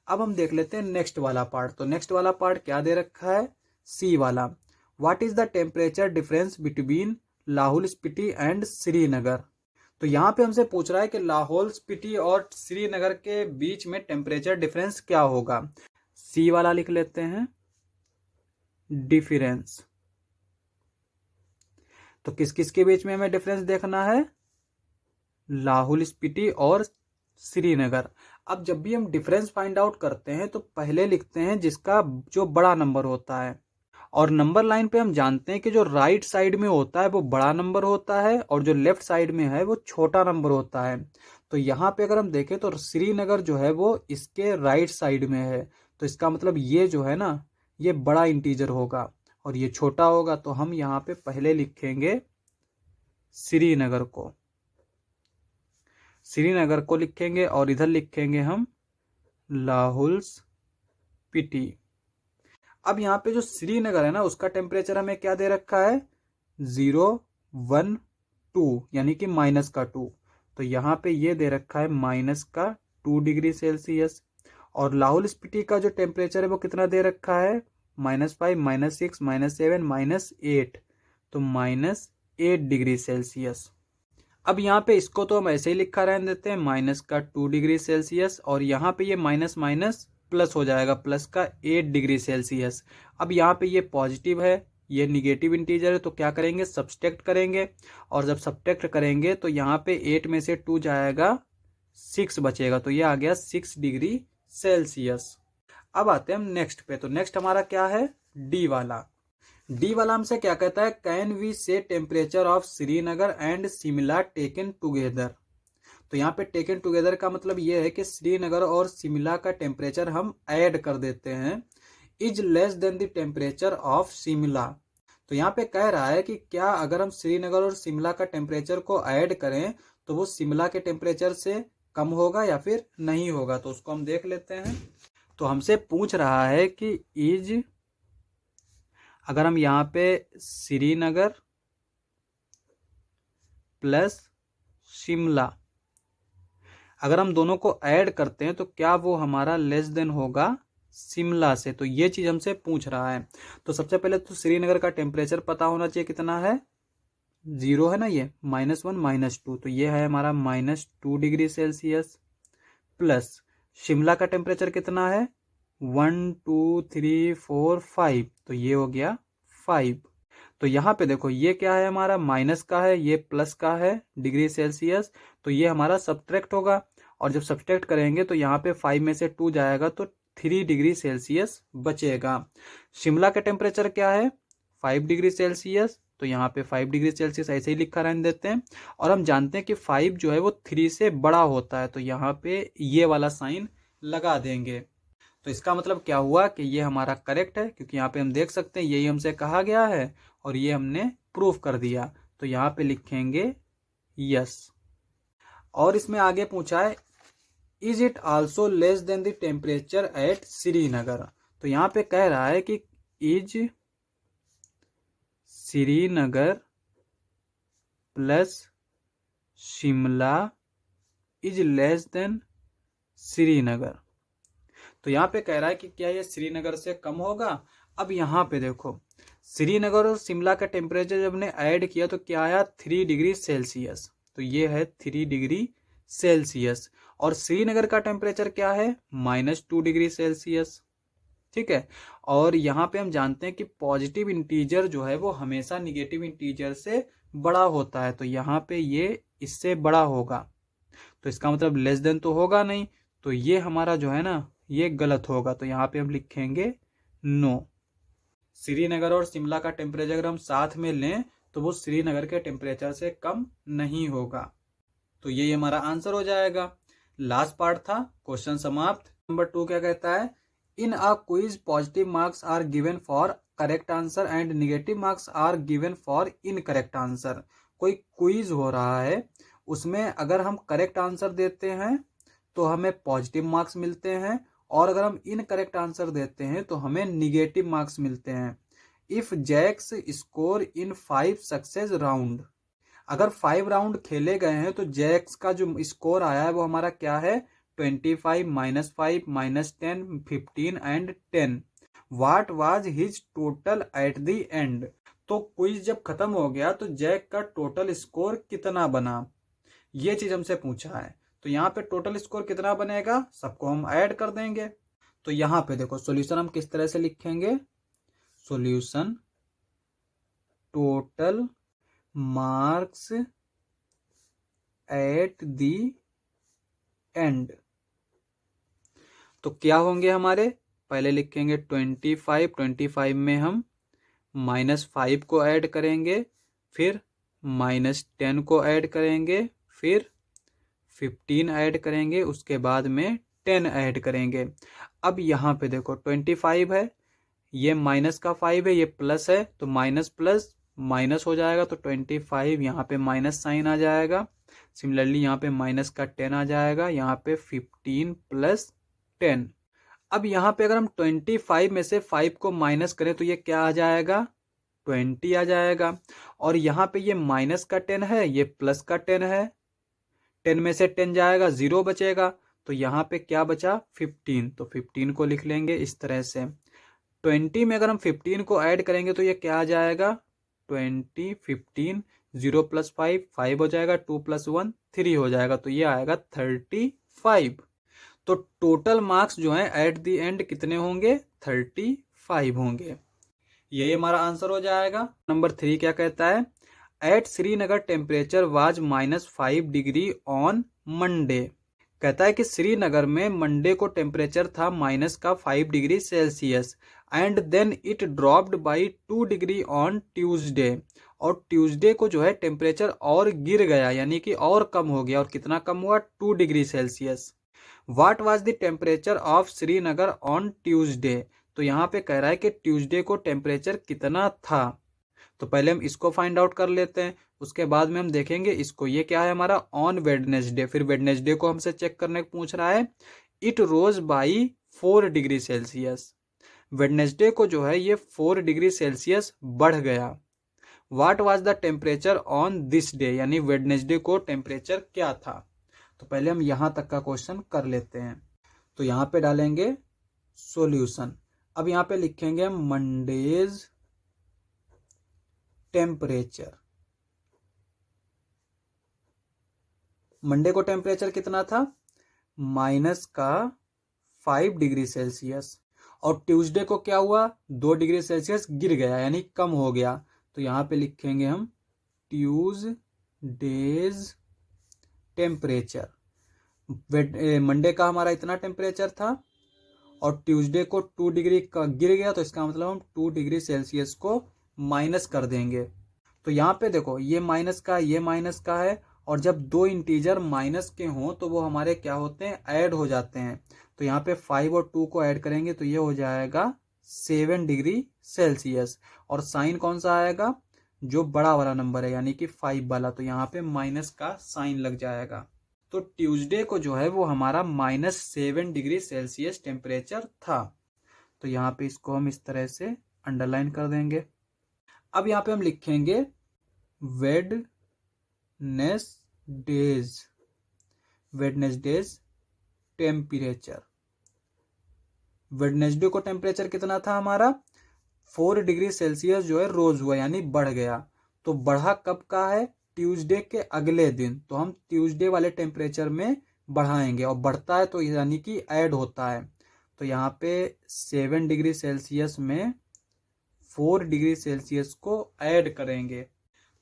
अब हम देख लेते हैं नेक्स्ट वाला पार्ट। तो नेक्स्ट वाला पार्ट क्या दे रखा है, सी वाला। What is the temperature difference between Lahaul Spiti and Srinagar. तो यहाँ पे हमसे पूछ रहा है कि लाहौल स्पीति और श्रीनगर के बीच में टेम्परेचर डिफरेंस क्या होगा। सी वाला लिख लेते हैं, डिफरेंस। तो किस किस के बीच में हमें डिफरेंस देखना है, लाहौल स्पीति और श्रीनगर। अब जब भी हम डिफरेंस फाइंड आउट करते हैं तो पहले लिखते हैं जिसका जो बड़ा नंबर होता है। और नंबर लाइन पे हम जानते हैं कि जो राइट साइड में होता है वो बड़ा नंबर होता है, और जो लेफ्ट साइड में है वो छोटा नंबर होता है। तो यहाँ पे अगर हम देखें तो श्रीनगर जो है वो इसके राइट साइड में है। तो इसका मतलब ये जो है ना ये बड़ा इंटीजर होगा और ये छोटा होगा। तो हम यहाँ पे पहले लिखेंगे श्रीनगर को, श्रीनगर को लिखेंगे, और इधर लिखेंगे हम लाहौल स्पीति। अब यहाँ पे जो श्रीनगर है ना उसका टेम्परेचर हमें क्या दे रखा है, 0 1 2, यानी कि -2। तो यहाँ पे ये दे रखा है -2 डिग्री सेल्सियस। और लाहौल स्पीति का जो टेम्परेचर है वो कितना दे रखा है, -5 -6 -7 -8। तो -8 डिग्री सेल्सियस। अब यहाँ पे इसको तो हम ऐसे ही लिखा रहने देते हैं, -2 डिग्री सेल्सियस, और यहाँ पे ये माइनस माइनस प्लस हो जाएगा, प्लस का 8 डिग्री सेल्सियस। अब यहाँ पे ये पॉजिटिव है, ये निगेटिव इंटीजर है, तो क्या करेंगे, सब्सट्रैक्ट करेंगे। और जब सब्सट्रैक्ट करेंगे तो यहाँ पे 8 में से 2 जाएगा, 6 बचेगा, तो ये आ गया 6 डिग्री सेल्सियस। अब आते हैं हम नेक्स्ट पे। तो नेक्स्ट हमारा क्या है, डी वाला। डी वाला हमसे क्या कहता है, कैन वी से temperature of Srinagar and Shimla taken together. तो यहाँ पे टेकन टुगेदर का मतलब ये है कि श्रीनगर और शिमला का टेम्परेचर हम ऐड कर देते हैं, is less than the temperature of Shimla. तो यहाँ पे कह रहा है कि क्या अगर हम श्रीनगर और शिमला का टेम्परेचर को ऐड करें तो वो शिमला के टेम्परेचर से कम होगा या फिर नहीं होगा। तो उसको हम देख लेते हैं। तो हमसे पूछ रहा है कि इज, अगर हम यहाँ पे श्रीनगर प्लस शिमला अगर हम दोनों को ऐड करते हैं तो क्या वो हमारा लेस देन होगा शिमला से। तो ये चीज हमसे पूछ रहा है। तो सबसे पहले तो श्रीनगर का टेम्परेचर पता होना चाहिए, कितना है, 0 है ना, ये -1 -2, तो ये है हमारा -2 डिग्री सेल्सियस। प्लस शिमला का टेम्परेचर कितना है, 1 2 3 4 5, तो ये हो गया 5। तो यहाँ पे देखो ये क्या है, हमारा माइनस का है, ये प्लस का है डिग्री सेल्सियस, तो ये हमारा सब्ट्रैक्ट होगा। और जब सब्ट्रैक्ट करेंगे तो यहाँ पे 5 में से 2 जाएगा तो 3 डिग्री सेल्सियस बचेगा। शिमला का टेम्परेचर क्या है, 5 डिग्री सेल्सियस, तो यहाँ पे 5 डिग्री सेल्सियस ऐसे ही लिखा रहने देते हैं। और हम जानते हैं कि 5 जो है वो 3 से बड़ा होता है, तो यहाँ पे ये वाला साइन लगा देंगे। तो इसका मतलब क्या हुआ कि ये हमारा करेक्ट है, क्योंकि यहाँ पे हम देख सकते हैं यही हमसे कहा गया है और ये हमने प्रूफ कर दिया। तो यहाँ पे लिखेंगे यस। और इसमें आगे पूछा है, is it also less than the temperature at Srinagar. तो यहाँ पे कह रहा है कि is Srinagar plus Shimla is less than Srinagar. तो यहाँ पे कह रहा है कि क्या ये श्रीनगर से कम होगा। अब यहाँ पे देखो, श्रीनगर और शिमला का टेम्परेचर जब ने ऐड किया तो क्या आया, 3 डिग्री सेल्सियस, तो ये है 3 डिग्री सेल्सियस। और श्रीनगर का टेम्परेचर क्या है, -2 डिग्री सेल्सियस, ठीक है। और यहाँ पे हम जानते हैं कि पॉजिटिव इंटीजर जो है वो हमेशा निगेटिव इंटीजर से बड़ा होता है, तो यहाँ पे ये इससे बड़ा होगा, तो इसका मतलब लेस देन तो होगा नहीं, तो ये हमारा जो है ना ये गलत होगा। तो यहाँ पे हम लिखेंगे नो। श्रीनगर और शिमला का टेम्परेचर अगर हम साथ में लें तो वो श्रीनगर के टेम्परेचर से कम नहीं होगा। तो ये हमारा आंसर हो जाएगा। लास्ट पार्ट था, क्वेश्चन समाप्त। नंबर 2 क्या कहता है, in a quiz positive marks are given for correct answer and negative marks are given for incorrect answer. कोई क्विज हो रहा है, उसमें अगर हम करेक्ट आंसर देते हैं तो हमें पॉजिटिव मार्क्स मिलते हैं, और अगर हम इनकरेक्ट आंसर देते हैं तो हमें निगेटिव मार्क्स मिलते हैं। If Jack's score in 5 success round, अगर 5 राउंड खेले गए हैं तो जैक्स का जो स्कोर आया है वो हमारा क्या है, 25 -5 -10 15 and 10। What was his total at the end. तो क्विज जब खत्म हो गया तो जैक का टोटल स्कोर कितना बना, ये चीज हमसे पूछा है। तो यहाँ पे टोटल स्कोर कितना बनेगा, सबको हम ऐड कर देंगे। तो यहाँ पे देखो सॉल्यूशन हम किस तरह से लिखेंगे, solution total marks at the and. तो क्या होंगे हमारे, पहले लिखेंगे 25 में हम -5 को ऐड करेंगे, फिर -10 को ऐड करेंगे, फिर 15 ऐड करेंगे, उसके बाद में 10 ऐड करेंगे। अब यहाँ पे देखो 25 है, ये माइनस का 5 है, ये प्लस है, तो माइनस प्लस माइनस हो जाएगा, तो 25 यहाँ पे माइनस साइन आ जाएगा। सिमिलरली यहाँ पे माइनस का 10 आ जाएगा, यहाँ पे 15 + 10। अब यहाँ पे अगर हम 25 में से 5 को माइनस करें तो ये क्या आ जाएगा, 20 आ जाएगा। और यहाँ पे ये माइनस का 10 है, ये प्लस का 10 है, 10 में से 10 जाएगा, 0 बचेगा, तो यहाँ पे क्या बचा, 15, तो 15 को लिख लेंगे इस तरह से। 20 में अगर हम 15 को ऐड करेंगे तो ये क्या आ जाएगा, 20 15 0 + 5 5 हो जाएगा, 2 + 1 3 हो जाएगा, तो ये आएगा 35। तो टोटल मार्क्स जो है एट द एंड कितने होंगे, 35 होंगे। यही हमारा आंसर हो जाएगा। नंबर 3 क्या कहता है, at Srinagar temperature was -5 degree on Monday. कहता है कि श्रीनगर में मंडे को टेम्परेचर था -5 degree Celsius and then it dropped by 2 degree on Tuesday. और ट्यूसडे को जो है टेम्परेचर और गिर गया, यानी कि और कम हो गया। और कितना कम हुआ, 2 degree Celsius. What was the temperature of Srinagar on Tuesday. तो यहाँ पे कह रहा है कि ट्यूसडे को टेम्परेचर कितना था। तो पहले हम इसको फाइंड आउट कर लेते हैं, उसके बाद में हम देखेंगे इसको। ये क्या है हमारा, ऑन वेडनेसडे। फिर वेडनेसडे को हमसे चेक करने को पूछ रहा है। It rose by 4 degree Celsius. Wednesday को जो है ये 4 डिग्री सेल्सियस बढ़ गया। What was the temperature on this day, यानी वेडनेसडे को टेम्परेचर क्या था। तो पहले हम यहां तक का क्वेश्चन कर लेते हैं। तो यहां पे डालेंगे सॉल्यूशन। अब यहां पे लिखेंगे हम मंडेज टेम्परेचर। मंडे को टेम्परेचर कितना था, -5 डिग्री सेल्सियस। और ट्यूसडे को क्या हुआ, 2 डिग्री सेल्सियस गिर गया, यानी कम हो गया। तो यहां पे लिखेंगे हम ट्यूसडेज टेम्परेचर। मंडे का हमारा इतना टेम्परेचर था और ट्यूसडे को 2 डिग्री का गिर गया, तो इसका मतलब हम 2 डिग्री सेल्सियस को माइनस कर देंगे। तो यहाँ पे देखो ये माइनस का ये माइनस का है, और जब दो इंटीजर माइनस के हों तो वो हमारे क्या होते हैं, ऐड हो जाते हैं। तो यहाँ पे 5 और 2 को ऐड करेंगे तो ये हो जाएगा 7 डिग्री सेल्सियस। और साइन कौन सा आएगा, जो बड़ा वाला नंबर है, यानी कि 5 वाला। तो यहाँ पे माइनस का साइन लग जाएगा। तो ट्यूसडे को जो है वो हमारा -7 डिग्री सेल्सियस टेम्परेचर था। तो यहाँ पे इसको हम इस तरह से अंडरलाइन कर देंगे। अब यहाँ पे हम लिखेंगे वेडनेसडेज टेम्परेचर। वेडनेसडे को टेम्परेचर कितना था हमारा, 4 डिग्री सेल्सियस जो है रोज हुआ, यानी बढ़ गया। तो बढ़ा कब का है, ट्यूसडे के अगले दिन। तो हम ट्यूसडे वाले टेम्परेचर में बढ़ाएंगे, और बढ़ता है तो यानी कि ऐड होता है। तो यहाँ पे 7 डिग्री सेल्सियस में 4 डिग्री सेल्सियस को ऐड करेंगे।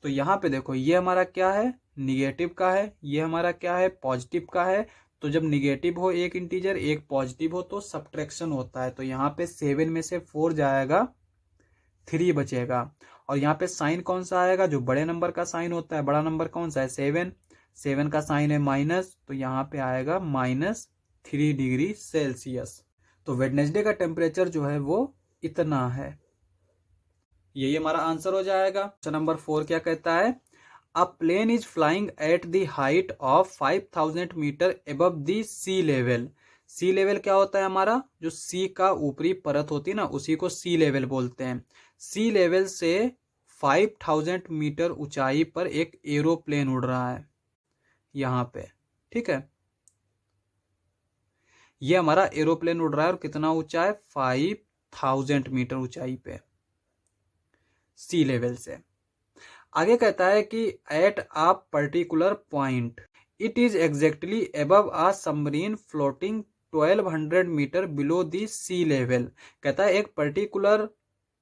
तो यहाँ पे देखो ये हमारा क्या है, निगेटिव का है, ये हमारा क्या है, पॉजिटिव का है। तो जब निगेटिव हो एक इंटीजर, एक पॉजिटिव हो, तो सब्ट्रैक्शन होता है। तो यहाँ पे 7 में से 4 जाएगा, 3 बचेगा। और यहाँ पे साइन कौन सा आएगा, जो बड़े नंबर का साइन होता है। बड़ा नंबर कौन सा है, 7 का साइन है माइनस, तो यहाँ पे आएगा -3 डिग्री सेल्सियस। तो वेडनेसडे का टेम्परेचर जो है वो इतना है। यही हमारा आंसर हो जाएगा। क्वेश्चन नंबर 4 क्या कहता है, a plane is flying at the height of 5000 metre above the sea level. Sea level क्या होता है हमारा, जो सी का ऊपरी परत होती है ना, उसी को सी लेवल बोलते हैं। सी लेवल से 5000 मीटर ऊंचाई पर एक एरोप्लेन उड़ रहा है यहाँ पे, ठीक है। ये हमारा एरोप्लेन उड़ रहा है और कितना ऊंचा है, 5000 मीटर ऊंचाई पे सी लेवल से। आगे कहता है कि at a particular point it is exactly above a submarine floating 1200 metre below the sea level. कहता है एक पर्टिकुलर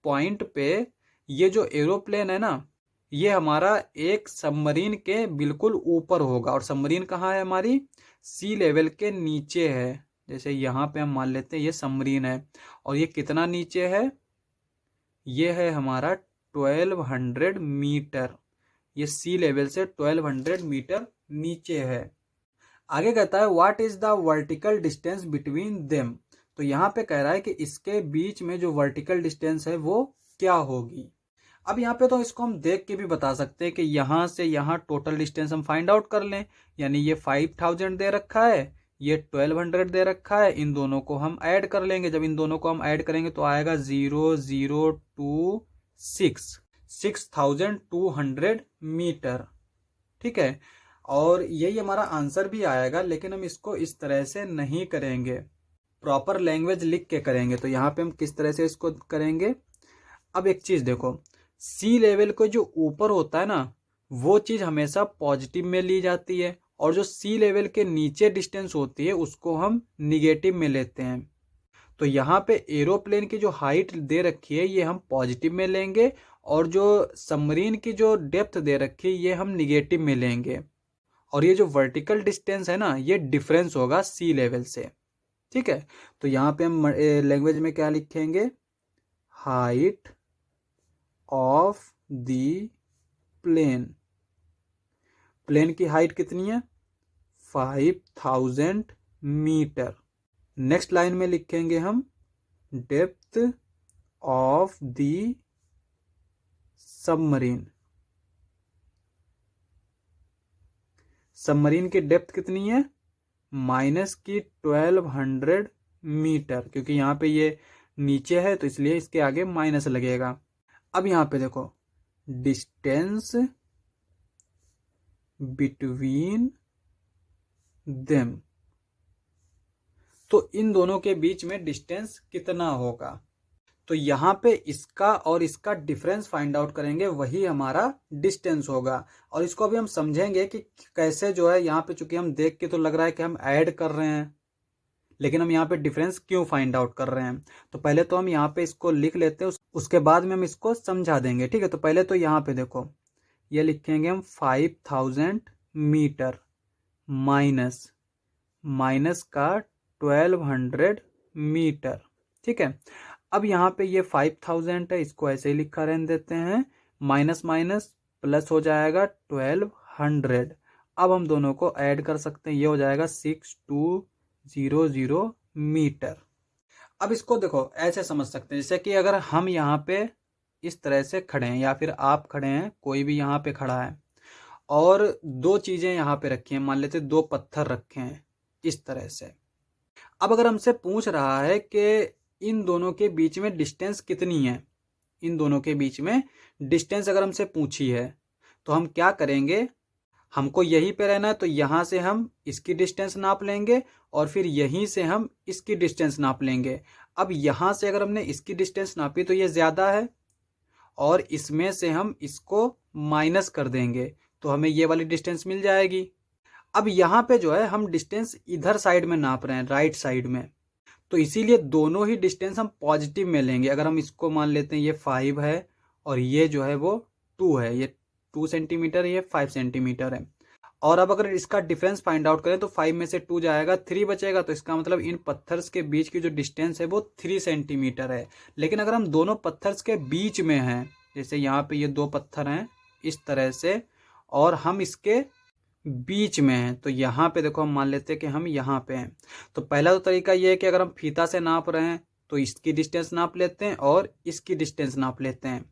पॉइंट पे ये जो एरोप्लेन है ना, ये हमारा एक सबमरीन के बिल्कुल ऊपर होगा। और सबमरीन कहाँ है हमारी, सी लेवल के नीचे है। जैसे यहाँ पे हम मान लेते हैं ये सबमरीन है, और ये कितना नीचे है, ये है हमारा 1200 मीटर। ये सी लेवल से 1200 मीटर नीचे है। आगे कहता है what is the vertical distance between them. तो यहाँ पे कह रहा है कि इसके बीच में जो वर्टिकल डिस्टेंस है वो क्या होगी। अब यहाँ पे तो इसको हम देख के भी बता सकते हैं कि यहाँ से यहाँ टोटल डिस्टेंस हम फाइंड आउट कर लें। यानी ये 5000 दे रखा है, ये 1200 दे रखा है, इन दोनों को हम ऐड कर लेंगे। जब इन दोनों को हम ऐड करेंगे तो आएगा 0026 6200 मीटर, ठीक है। और यही हमारा आंसर भी आएगा, लेकिन हम इसको इस तरह से नहीं करेंगे, प्रॉपर लैंग्वेज लिख के करेंगे। तो यहाँ पे हम किस तरह से इसको करेंगे। अब एक चीज देखो, सी लेवल को जो ऊपर होता है ना, वो चीज हमेशा पॉजिटिव में ली जाती है, और जो सी लेवल के नीचे डिस्टेंस होती है उसको हम निगेटिव में लेते हैं। तो यहाँ पे एरोप्लेन की जो हाइट दे रखी है ये हम पॉजिटिव में लेंगे और जो सबमरीन की जो डेप्थ दे रखी है ये हम निगेटिव में लेंगे। और ये जो वर्टिकल डिस्टेंस है ना ये डिफरेंस होगा सी लेवल से। ठीक है, तो यहाँ पे हम लैंग्वेज में क्या लिखेंगे, height of the plane. Plane की हाइट कितनी है, 5000 मीटर। नेक्स्ट लाइन में लिखेंगे हम depth of the submarine. Submarine की डेप्थ कितनी है, माइनस की 1200 मीटर, क्योंकि यहाँ पे ये नीचे है तो इसलिए इसके आगे माइनस लगेगा। अब यहाँ पे देखो डिस्टेंस बिटवीन देम, तो इन दोनों के बीच में डिस्टेंस कितना होगा। तो यहाँ पे इसका और इसका डिफरेंस फाइंड आउट करेंगे, वही हमारा डिस्टेंस होगा। और इसको अभी हम समझेंगे कि कैसे जो है, यहाँ पे चूंकि हम देख के तो लग रहा है कि हम ऐड कर रहे हैं, लेकिन हम यहाँ पे डिफरेंस क्यों फाइंड आउट कर रहे हैं। तो पहले तो हम यहाँ पे इसको लिख लेते हैं, उसके बाद में हम इसको समझा देंगे। ठीक है, तो पहले तो यहाँ पे देखो ये लिखेंगे हम 5000 मीटर माइनस माइनस का 1200 मीटर। ठीक है, अब यहाँ पे ये 5000 है, इसको ऐसे ही लिखा रहने देते हैं, माइनस माइनस प्लस हो जाएगा 1200। अब हम दोनों को ऐड कर सकते हैं, ये हो जाएगा 6200 मीटर। अब इसको देखो ऐसे समझ सकते हैं, जैसे कि अगर हम यहाँ पे इस तरह से खड़े हैं या फिर आप खड़े हैं, कोई भी यहाँ पे खड़ा है और दो चीजें यहाँ पे रखी हैं, मान लेते 2 पत्थर रखे हैं इस तरह से। अब अगर हमसे पूछ रहा है कि इन दोनों के बीच में डिस्टेंस कितनी है, इन दोनों के बीच में डिस्टेंस अगर हमसे पूछी है तो हम क्या करेंगे, हमको यहीं पे रहना है तो यहाँ से हम इसकी डिस्टेंस नाप लेंगे और फिर यहीं से हम इसकी डिस्टेंस नाप लेंगे। अब यहाँ से अगर हमने इसकी डिस्टेंस नापी तो ये ज़्यादा है और इसमें से हम इसको माइनस कर देंगे तो हमें ये वाली डिस्टेंस मिल जाएगी। अब यहाँ पे जो है हम डिस्टेंस इधर साइड में नाप रहे हैं, राइट साइड में, तो इसीलिए दोनों ही डिस्टेंस हम पॉजिटिव में लेंगे। अगर हम इसको मान लेते हैं ये 5 है और ये जो है वो 2 है, ये 2 सेंटीमीटर, ये 5 सेंटीमीटर है। और अब अगर इसका डिफरेंस फाइंड आउट करें तो 5 में से 2 जाएगा, 3 बचेगा, तो इसका मतलब इन पत्थर्स के बीच की जो डिस्टेंस है वो 3 सेंटीमीटर है। लेकिन अगर हम दोनों पत्थर्स के बीच में हैं, जैसे यहाँ पे ये 2 पत्थर हैं इस तरह से और हम इसके बीच में हैं, तो यहाँ पे देखो हम मान लेते हैं कि हम यहाँ पे हैं। तो पहला तो तरीका ये है कि अगर हम फीता से नाप रहे हैं तो इसकी डिस्टेंस नाप लेते हैं और इसकी डिस्टेंस नाप लेते हैं।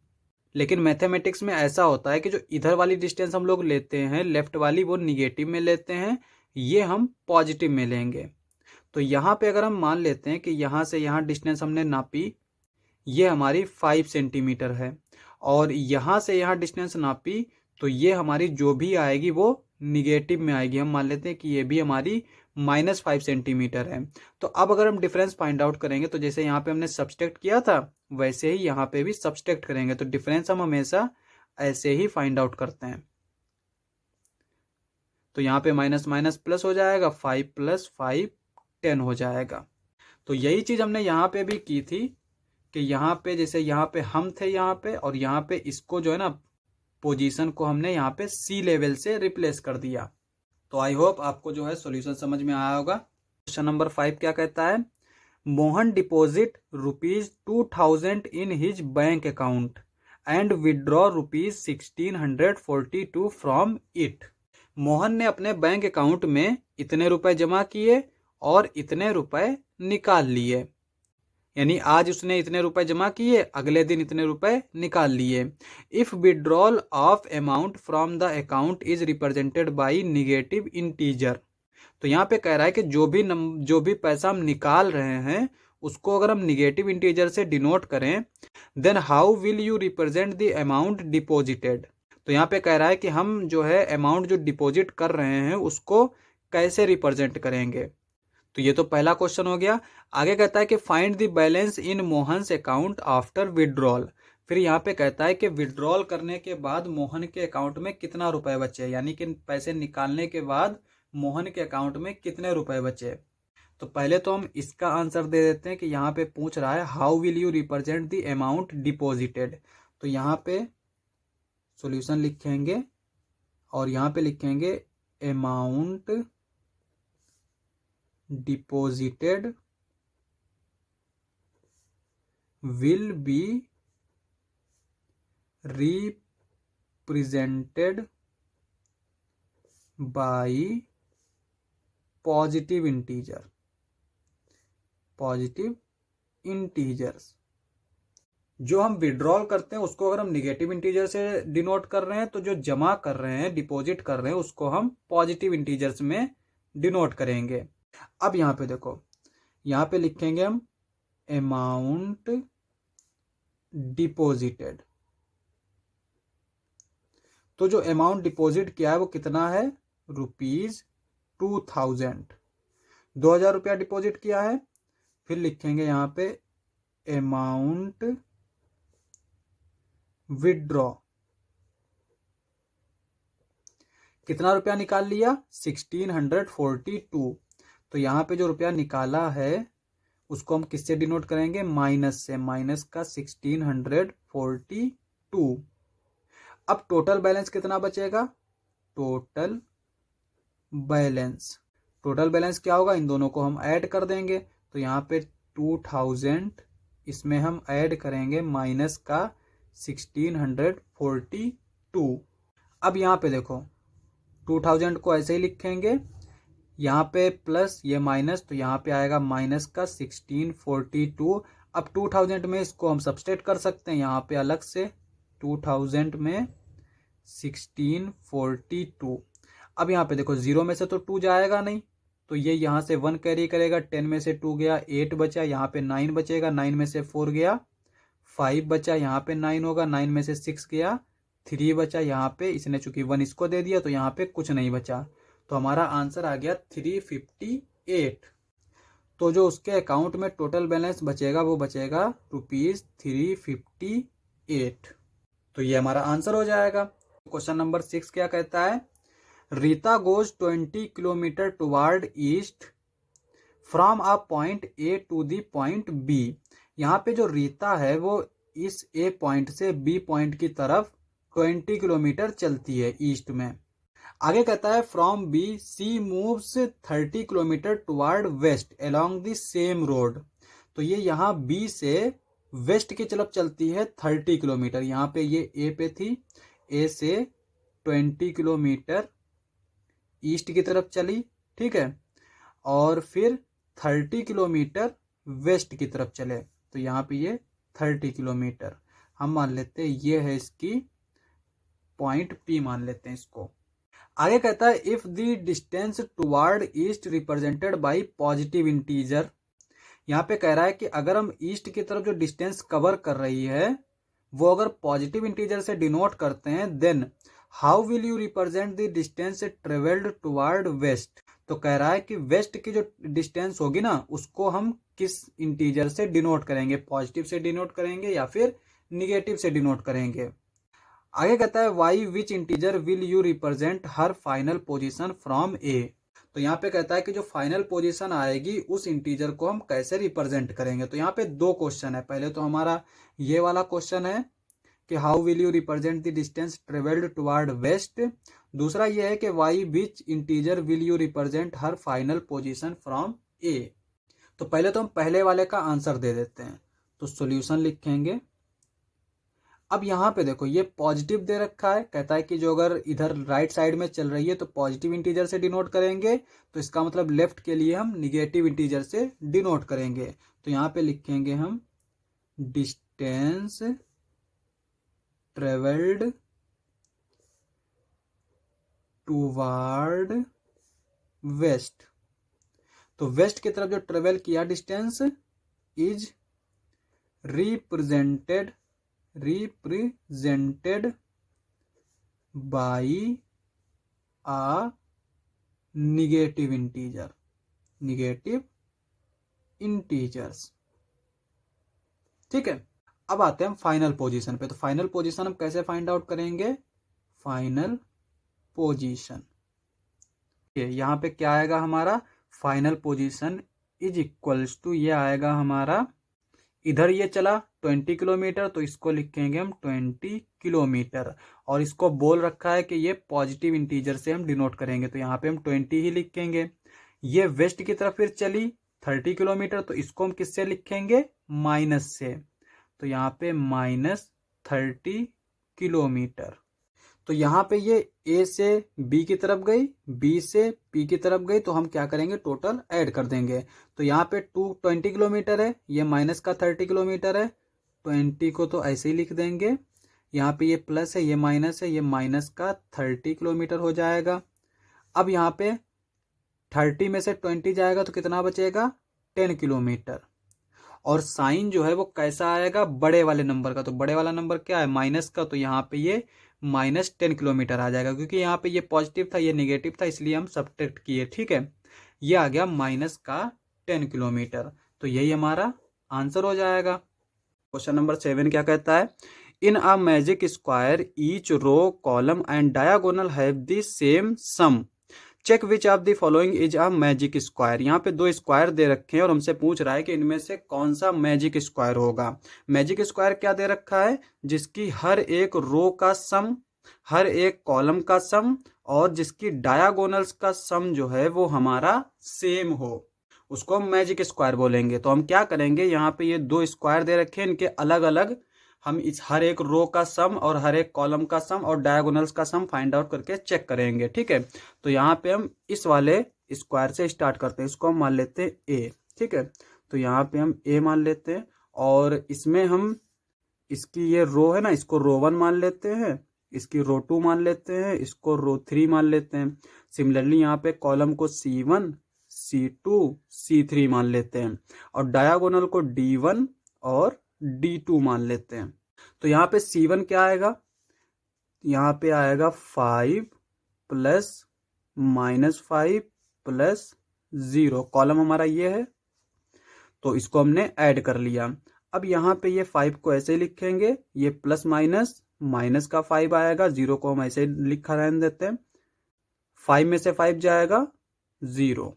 लेकिन मैथमेटिक्स में ऐसा होता है कि जो इधर वाली डिस्टेंस हम लोग लेते हैं लेफ्ट वाली, वो निगेटिव में लेते हैं, ये हम पॉजिटिव में लेंगे। तो यहाँ पे अगर हम मान लेते हैं कि यहाँ से यहाँ डिस्टेंस हमने नापी, ये हमारी 5 सेंटीमीटर है और यहाँ से यहाँ डिस्टेंस नापी तो ये हमारी जो भी आएगी वो निगेटिव में आएगी। हम मान लेते हैं कि ये भी हमारी -5 सेंटीमीटर है। तो अब अगर हम डिफरेंस फाइंड आउट करेंगे तो जैसे यहाँ पे हमने सब्सट्रैक्ट किया था वैसे ही यहाँ पे भी सब्सट्रैक्ट करेंगे, तो डिफरेंस हम हमेशा ऐसे ही फाइंड आउट करते हैं। तो यहाँ पे माइनस माइनस प्लस हो जाएगा, 5 + 5 10 हो जाएगा। तो यही चीज हमने यहाँ पे भी की थी कि यहाँ पे जैसे यहाँ पे हम थे यहाँ पे और यहाँ पे इसको जो है ना पोजीशन को हमने यहाँ पे सी लेवल से रिप्लेस कर दिया। तो आई होप आपको जो है सॉल्यूशन समझ में आया होगा। क्वेश्चन नंबर 5 क्या कहता है, Mohan deposit ₹2000 in his bank account and withdraw ₹1642 from it. Mohan ने अपने बैंक अकाउंट में इतने रुपए जमा किए और इतने रुपए निकाल लिए, यानी आज उसने इतने रुपए जमा किए, अगले दिन इतने रुपए निकाल लिए। If withdrawal of amount from the account is represented by negative integer, तो यहाँ पे कह रहा है कि जो भी पैसा हम निकाल रहे हैं उसको अगर हम निगेटिव इंटीजर से डिनोट करें, then how will you represent the amount deposited. तो यहाँ पे कह रहा है कि हम जो है अमाउंट जो डिपॉजिट कर रहे हैं उसको कैसे रिप्रेजेंट करेंगे। तो ये तो पहला क्वेश्चन हो गया। आगे कहता है कि find the balance in Mohan's account after withdrawal. फिर यहाँ पे कहता है कि विड्रॉल करने के बाद मोहन के अकाउंट में कितना रुपए बचे, यानी कि पैसे निकालने के बाद मोहन के अकाउंट में कितने रुपए बचे। तो पहले तो हम इसका आंसर दे देते हैं कि यहाँ पे पूछ रहा है how will you represent the amount deposited. तो यहाँ पे सॉल्यूशन लिखेंगे और यहाँ पे लिखेंगे amount deposited will be represented by positive integers. जो हम विड्रॉल करते हैं उसको अगर हम निगेटिव इंटीजर से डिनोट कर रहे हैं, तो जो जमा कर रहे हैं, डिपॉजिट कर रहे हैं, उसको हम पॉजिटिव इंटीजर्स में डिनोट करेंगे। अब यहाँ पे देखो, यहाँ पे लिखेंगे हम अमाउंट डिपॉजिटेड। तो जो अमाउंट डिपॉजिट किया है वो कितना है, ₹2000, 2000 रुपया डिपॉजिट किया है। फिर लिखेंगे यहाँ पे अमाउंट विड्रॉ, कितना रुपया निकाल लिया, 1642। तो यहाँ पे जो रुपया निकाला है उसको हम किससे डिनोट करेंगे, माइनस से, माइनस का 1642। अब टोटल बैलेंस कितना बचेगा, टोटल बैलेंस क्या होगा, इन दोनों को हम ऐड कर देंगे। तो यहाँ पे 2000 इसमें हम ऐड करेंगे माइनस का 1642। अब यहाँ पे देखो 2000 को ऐसे ही लिखेंगे, यहाँ पे प्लस ये माइनस, तो यहाँ पे आएगा माइनस का 1642। अब 2000 में इसको हम सब्सट्रैक्ट कर सकते हैं यहाँ पे अलग से, 2000 में 1642। अब यहाँ पे देखो 0 में से तो 2 जाएगा नहीं, तो ये यहाँ से 1 कैरी करेगा, 10 में से 2 गया, 8 बचा, यहाँ पे 9 बचेगा, 9 में से 4 गया, 5 बचा, यहाँ पे 9 होगा, 9 में से 6 गया, 3 बचा, यहाँ पे इसने चूंकि 1 इसको दे दिया तो यहाँ पे कुछ नहीं बचा। तो हमारा आंसर आ गया 358। तो जो उसके अकाउंट में टोटल बैलेंस बचेगा वो बचेगा ₹358। तो ये हमारा आंसर हो जाएगा। क्वेश्चन नंबर 6 क्या कहता है, Rita goes 20 kilometre toward east from a point A to the point B. यहाँ पे जो रीता है वो इस ए पॉइंट से बी पॉइंट की तरफ 20 किलोमीटर चलती है ईस्ट में। आगे कहता है from B C moves 30 kilometre toward west along the same road. तो ये यहाँ बी से वेस्ट की तरफ चलती है 30 किलोमीटर। यहाँ पे ये ए पे थी, ए से 20 किलोमीटर ईस्ट की तरफ चली, ठीक है, और फिर 30 किलोमीटर वेस्ट की तरफ चले। तो यहाँ पे ये 30 किलोमीटर हम मान लेते हैं, ये है इसकी पॉइंट पी मान लेते हैं इसको। आगे कहता है if the distance toward east represented by positive integer. यहाँ पे कह रहा है कि अगर हम ईस्ट की तरफ जो डिस्टेंस कवर कर रही है वो अगर पॉजिटिव इंटीजर से डिनोट करते हैं, then how will you represent the distance travelled toward west. तो कह रहा है कि वेस्ट की जो डिस्टेंस होगी ना उसको हम किस इंटीजर से डिनोट करेंगे, पॉजिटिव से डिनोट करेंगे या फिर निगेटिव से डिनोट करेंगे। आगे कहता है why which integer will you represent her final position from A. तो यहाँ पे कहता है कि जो फाइनल पोजीशन आएगी उस इंटीजर को हम कैसे रिप्रेजेंट करेंगे। तो यहाँ पे दो क्वेश्चन है, पहले तो हमारा ये वाला क्वेश्चन है कि how will you represent the distance travelled toward west. दूसरा ये है कि why which integer will you represent her final position from A. तो पहले तो हम पहले वाले का आंसर दे देते हैं, तो सॉल्यूशन लिखेंगे। अब यहाँ पे देखो ये पॉजिटिव दे रखा है, कहता है कि जो अगर इधर राइट साइड में चल रही है तो पॉजिटिव इंटीजर से डिनोट करेंगे, तो इसका मतलब लेफ्ट के लिए हम निगेटिव इंटीजर से डिनोट करेंगे। तो यहाँ पे लिखेंगे हम डिस्टेंस ट्रेवल्ड टुवार्ड वेस्ट। तो वेस्ट की तरफ जो ट्रेवल किया distance is represented by a negative integers. ठीक है, अब आते हैं हम फाइनल पोजीशन पे। तो फाइनल पोजीशन हम कैसे फाइंड आउट करेंगे, फाइनल पोजीशन यहाँ पे क्या आएगा हमारा final position is equals to, ये आएगा हमारा, इधर ये चला 20 किलोमीटर तो इसको लिखेंगे हम 20 किलोमीटर, और इसको बोल रखा है कि ये पॉजिटिव इंटीजर से हम डिनोट करेंगे, तो यहाँ पे हम 20 ही लिखेंगे। ये वेस्ट की तरफ फिर चली 30 किलोमीटर तो इसको हम किससे लिखेंगे, माइनस से, तो यहाँ पे -30 किलोमीटर। तो यहाँ पे ये ए से बी की तरफ गई, बी से पी की तरफ गई, तो हम क्या करेंगे, टोटल ऐड कर देंगे। तो यहाँ पे 20 किलोमीटर है, ये माइनस का 30 किलोमीटर है, 20 को तो ऐसे ही लिख देंगे। यहाँ पे ये प्लस है, ये माइनस है, ये माइनस का 30 किलोमीटर हो जाएगा। अब यहाँ पे 30 में से 20 जाएगा तो कितना बचेगा, 10 किलोमीटर। और साइन जो है वो कैसा आएगा, बड़े वाले नंबर का, तो बड़े वाला नंबर क्या है, माइनस का, तो यहाँ पे ये -10 किलोमीटर आ जाएगा, क्योंकि यहाँ पे ये पॉजिटिव था ये नेगेटिव था, इसलिए हम सब्ट्रैक्ट किए, ठीक है। ये आ गया -10 किलोमीटर, तो यही हमारा आंसर हो जाएगा। क्वेश्चन नंबर 7 क्या कहता है, in a magic square each row column and diagonal have the same sum, check which of the following is a magic square. यहाँ पे 2 स्क्वायर दे रखे हैं और हमसे पूछ रहा है कि इनमें से कौन सा मैजिक स्क्वायर होगा। मैजिक स्क्वायर क्या दे रखा है, जिसकी हर एक रो का सम, हर एक कॉलम का सम, और जिसकी डायगोनल्स का सम जो है वो हमारा सेम हो, उसको हम मैजिक स्क्वायर बोलेंगे। तो हम क्या करेंगे, यहाँ पे ये 2 स्क्वायर दे रखे हैं, इनके अलग अलग हम इस हर एक रो का सम और हर एक कॉलम का सम और डायगोनल्स का सम फाइंड आउट करके चेक करेंगे, ठीक है। तो यहाँ पे हम इस वाले स्क्वायर से स्टार्ट करते हैं, इसको हम मान लेते हैं ए, ठीक है। तो यहाँ पे हम ए मान लेते हैं, और इसमें हम इसकी ये रो है ना, इसको रो 1 मान लेते हैं, इसकी रो 2 मान लेते हैं, इसको रो 3 मान लेते हैं। सिमिलरली यहाँ पे कॉलम को C1, C2, C3 मान लेते हैं, और डायगोनल को D1 और D2 मान लेते हैं। तो यहाँ पे C1 क्या आएगा, यहाँ पे आएगा 5 प्लस -5 प्लस 0, कॉलम हमारा ये है, तो इसको हमने ऐड कर लिया। अब यहाँ पे ये 5 को ऐसे ही लिखेंगे, ये प्लस माइनस, माइनस का 5 आएगा, 0 को हम ऐसे लिखा रहने देते हैं, 5 में से 5 जाएगा 0,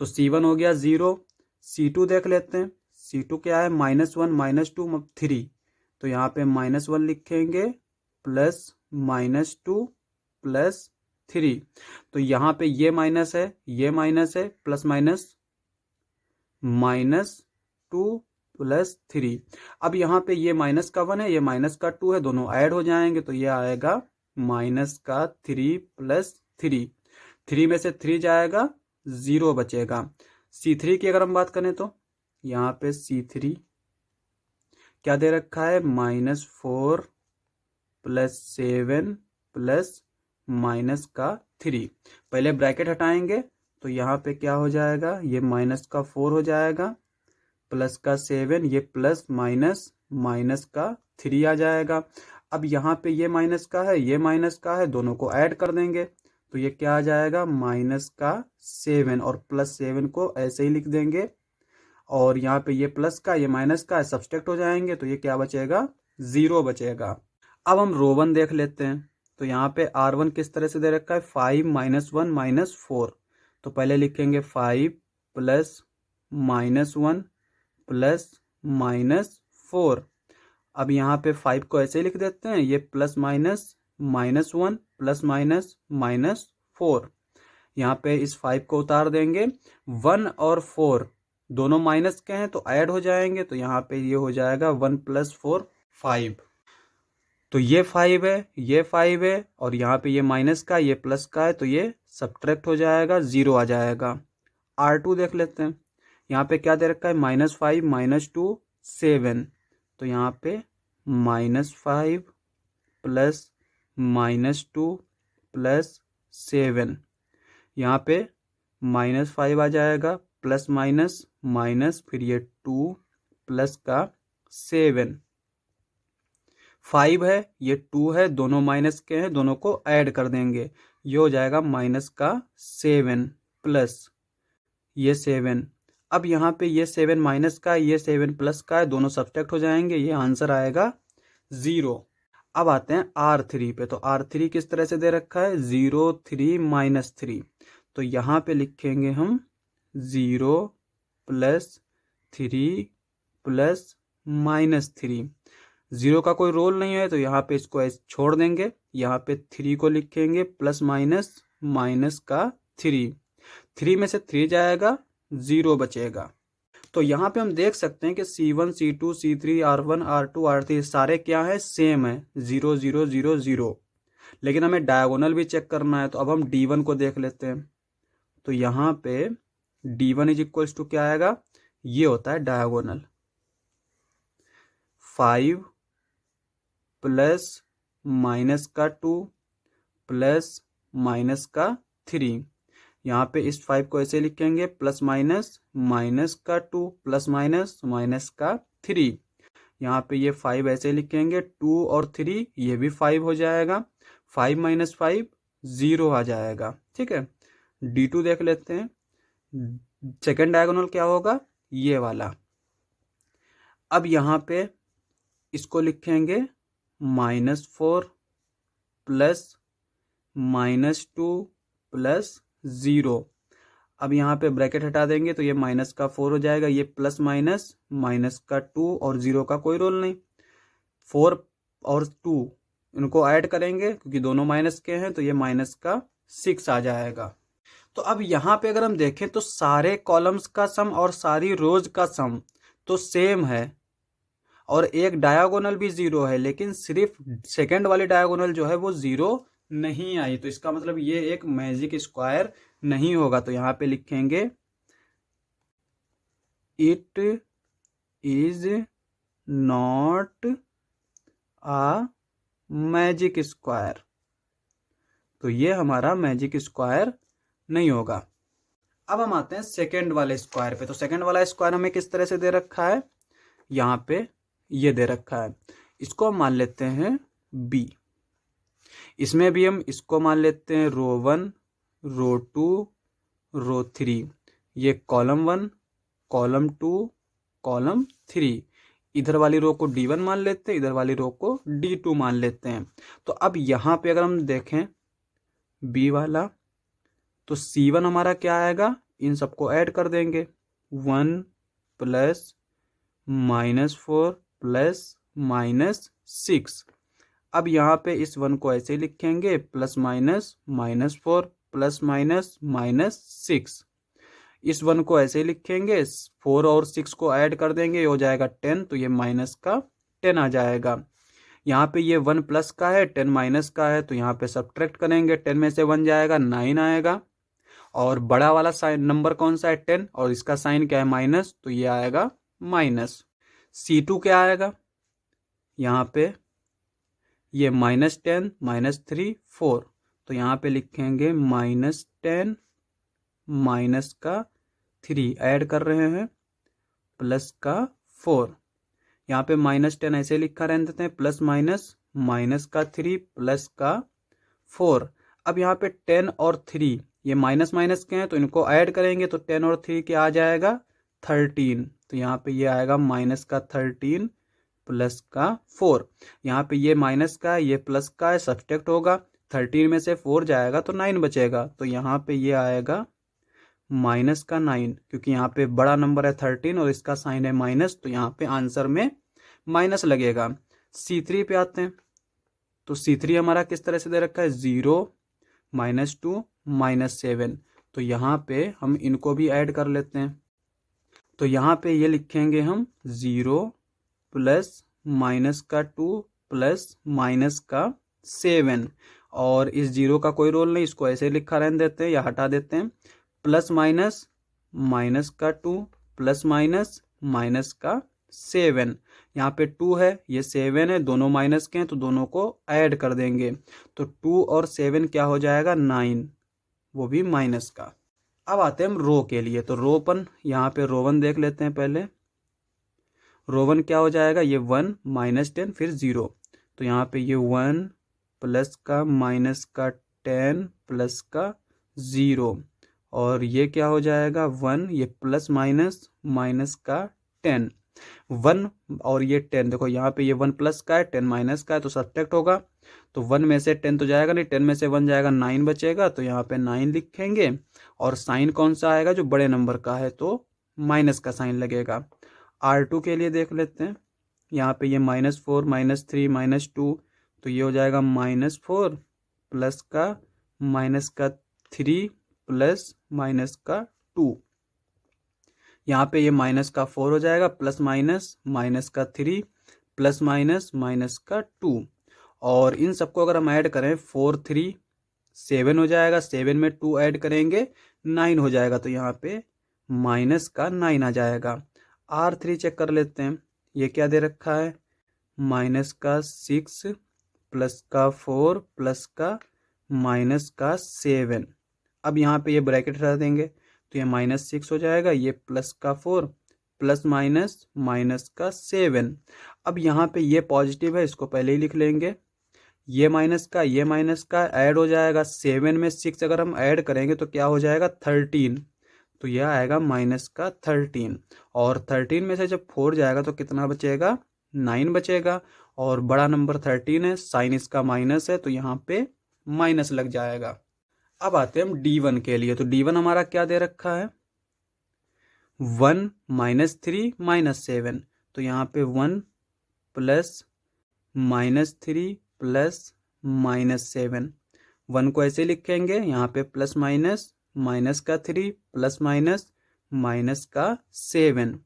तो C1 हो गया 0। C2 देख लेते हैं, C2 क्या है, -1 -2 3, तो यहाँ पे -1 लिखेंगे प्लस -2 प्लस 3, तो यहाँ पे ये माइनस है, ये माइनस है, प्लस माइनस -2 प्लस 3। अब यहाँ पे ये माइनस का 1 है, ये माइनस का 2 है, दोनों ऐड हो जाएंगे, तो ये आएगा -3 प्लस 3, 3 में से 3 जाएगा, 0 बचेगा। C3 की अगर हम बात करें तो यहाँ पे C3 क्या दे रखा है, -4 प्लस 7 प्लस माइनस का 3, पहले ब्रैकेट हटाएंगे तो यहाँ पे क्या हो जाएगा, ये माइनस का 4 हो जाएगा, प्लस का 7, ये प्लस माइनस माइनस का 3 आ जाएगा। अब यहाँ पे ये माइनस का है, ये माइनस का है, दोनों को ऐड कर देंगे, तो ये क्या आ जाएगा, माइनस का 7 और प्लस 7 को ऐसे ही लिख देंगे, और यहाँ पे ये प्लस का ये माइनस का सब्सट्रैक्ट हो जाएंगे, तो ये क्या बचेगा, 0 बचेगा। अब हम रो 1 देख लेते हैं, तो यहाँ पे R1 किस तरह से दे रखा है, 5 -1 -4, तो पहले लिखेंगे 5 प्लस -1 प्लस -4। अब यहाँ पे 5 को ऐसे ही लिख देते हैं, ये प्लस माइनस -1 प्लस -4। यहाँ पे इस 5 को उतार देंगे, 1 और 4 दोनों माइनस के हैं तो ऐड हो जाएंगे, तो यहाँ पे ये हो जाएगा 1 + 4 5, तो ये 5 है, ये 5 है, और यहाँ पे ये माइनस का ये प्लस का है, तो ये सब्ट्रैक्ट हो जाएगा, 0 आ जाएगा। R2 देख लेते हैं, यहाँ पे क्या दे रखा है, -5 -2 7, तो यहाँ पे -5 प्लस -2 प्लस 7, यहाँ पे -5 आ जाएगा, प्लस माइनस माइनस, फिर ये 2 प्लस का 7, 5 है, ये 2 है, दोनों माइनस के हैं, दोनों को ऐड कर देंगे, ये हो जाएगा माइनस का 7 प्लस ये 7। अब यहाँ पे ये 7 माइनस का, ये 7 प्लस का है, दोनों सब्ट्रैक्ट हो जाएंगे, ये आंसर आएगा 0। अब आते हैं R3 पे, तो R3 किस तरह से दे रखा है, 0 3 -3, तो यहाँ पे लिखेंगे हम 0 + 3 + -3। 0 का कोई रोल नहीं है तो यहाँ पे इसको ऐसे छोड़ देंगे। यहाँ पे 3 को लिखेंगे प्लस माइनस माइनस का 3। 3 में से 3 जाएगा, 0 बचेगा। तो यहाँ पे हम देख सकते हैं कि C1 C2 C3 R1 R2 R3 सारे क्या है, सेम है, 0 0 0 0। लेकिन हमें डायगोनल भी चेक करना है, तो अब हम D1 को देख लेते हैं। तो यहाँ पे D1 = क्या आएगा, ये होता है डायगोनल 5 + -2 + -3। यहाँ पे इस 5 को ऐसे लिखेंगे प्लस माइनस -2 + -3। यहाँ पे ये 5 ऐसे लिखेंगे, 2 और 3 ये भी 5 हो जाएगा, 5 - 5 0 आ जाएगा। ठीक है, D2 देख लेते हैं। सेकेंड डायगोनल क्या होगा, ये वाला। अब यहाँ पे इसको लिखेंगे -4 + -2 + 0। अब यहाँ पे ब्रैकेट हटा देंगे तो ये -4 हो जाएगा, ये प्लस माइनस -2 और 0 का कोई रोल नहीं। 4 और 2 इनको ऐड करेंगे क्योंकि दोनों माइनस के हैं, तो ये -6 आ जाएगा। तो अब यहाँ पे अगर हम देखें तो सारे कॉलम्स का सम और सारी रोज का सम तो सेम है, और एक डायगोनल भी 0 है, लेकिन सिर्फ सेकंड वाली डायगोनल जो है वो 0 नहीं आई। तो इसका मतलब ये एक मैजिक स्क्वायर नहीं होगा। तो यहाँ पे लिखेंगे it is not a magic square. तो ये हमारा मैजिक स्क्वायर नहीं होगा। अब हम आते हैं सेकंड वाले स्क्वायर पे। तो सेकंड वाला स्क्वायर हमें किस तरह से दे रखा है, यहाँ पे ये दे रखा है। इसको हम मान लेते हैं B। इसमें भी हम इसको मान लेते हैं रो 1 रो 2 रो 3। ये कॉलम 1 कॉलम 2 कॉलम 3। इधर वाली रो को D1 मान लेते हैं, इधर वाली रो को D2 मान लेते हैं। तो अब यहाँ पे अगर हम देखें B वाला, तो C1 हमारा क्या आएगा, इन सबको ऐड कर देंगे, 1 + -4 + -6। अब यहाँ पे इस 1 को ऐसे लिखेंगे प्लस माइनस -4 + -6। इस 1 को ऐसे लिखेंगे, 4 और 6 को ऐड कर देंगे, ये हो जाएगा 10, तो ये -10 आ जाएगा। यहाँ पे ये 1 प्लस का है, 10 माइनस का है, तो यहाँ पे सब्ट्रैक्ट करेंगे, 10 में से 1 जाएगा, 9 आएगा। और बड़ा वाला साइन नंबर कौन सा है, 10, और इसका साइन क्या है, माइनस, तो ये आएगा माइनस। C2 क्या आएगा, यहाँ पे ये -10 -3 4, तो यहाँ पे लिखेंगे -10 -3 ऐड कर रहे हैं +4। यहाँ पे -10 ऐसे लिखा रहने देते हैं, प्लस माइनस -3 +4। अब यहाँ पे 10 और 3 ये माइनस माइनस के हैं, तो इनको ऐड करेंगे तो 10 और 3 क्या आ जाएगा, 13। तो यहाँ पे ये आएगा -13 +4। यहाँ पे ये माइनस का है, ये प्लस का है, सब्ट्रैक्ट होगा, 13 में से 4 जाएगा तो 9 बचेगा। तो यहाँ पे ये आएगा -9, क्योंकि यहाँ पे बड़ा नंबर है 13 और इसका साइन है माइनस, तो यहाँ पे आंसर में माइनस लगेगा। C3 पे आते हैं। तो C3 हमारा किस तरह से दे रखा है, 0 -2 -7। तो यहाँ पे हम इनको भी ऐड कर लेते हैं। तो यहाँ पे ये लिखेंगे हम 0 + -2 + -7। और इस 0 का कोई रोल नहीं, इसको ऐसे लिखा रहने देते हैं या हटा देते हैं, प्लस माइनस -2 + -7। यहाँ पे 2 है, ये 7 है, दोनों माइनस के हैं, तो दोनों को ऐड कर देंगे। तो 2 और 7 क्या हो जाएगा, 9, वो भी माइनस का। अब आते हैं हम रो के लिए। तो रो 1, यहाँ पे रो 1 देख लेते हैं पहले। रो 1 क्या हो जाएगा, ये 1 -10 फिर 0। तो यहाँ पे ये 1 प्लस का माइनस का 10 प्लस का 0, और ये क्या हो जाएगा 1, ये प्लस माइनस माइनस का 10, 1 और ये 10। देखो यहाँ पे ये 1 प्लस का है, 10 माइनस का है, तो सब्ट्रैक्ट होगा, तो 1 में से 10 तो जाएगा नहीं, 10 में से 1 जाएगा, 9 बचेगा, तो यहाँ पे 9 लिखेंगे। और साइन कौन सा आएगा, जो बड़े नंबर का है, तो माइनस का साइन लगेगा। R2 के लिए देख लेते हैं, यहाँ पे ये -4 -3 -2, तो ये हो जाएगा -4 प्लस का -3 प्लस -2। यहाँ पे ये -4 हो जाएगा, प्लस -3 प्लस -2। और इन सबको अगर हम ऐड करें, 4 3 7 हो जाएगा, 7 में 2 ऐड करेंगे 9 हो जाएगा, तो यहाँ पे -9 आ जाएगा। R3 चेक कर लेते हैं, ये क्या दे रखा है, -6 प्लस का 4 प्लस का -7। अब यहाँ पे ये ब्रैकेट हटा देंगे, तो ये -6 हो जाएगा, ये प्लस का 4 प्लस -7। अब यहाँ पे ये पॉजिटिव है, इसको पहले ही लिख लेंगे। ये माइनस का ऐड हो जाएगा, 7 में 6 अगर हम ऐड करेंगे तो क्या हो जाएगा, 13, तो यह आएगा -13। और 13 में से जब 4 जाएगा तो कितना बचेगा, 9 बचेगा। और बड़ा नंबर 13 है, साइन इसका माइनस है, तो यहाँ पे माइनस लग जाएगा। अब आते हैं हम D1 के लिए, तो D1 हमारा क्या दे रखा है, 1 -3 -7, तो यहाँ पे 1 प्लस -3 प्लस -7। 1 को ऐसे लिखेंगे, यहाँ पे प्लस माइनस का 3 प्लस माइनस का 7।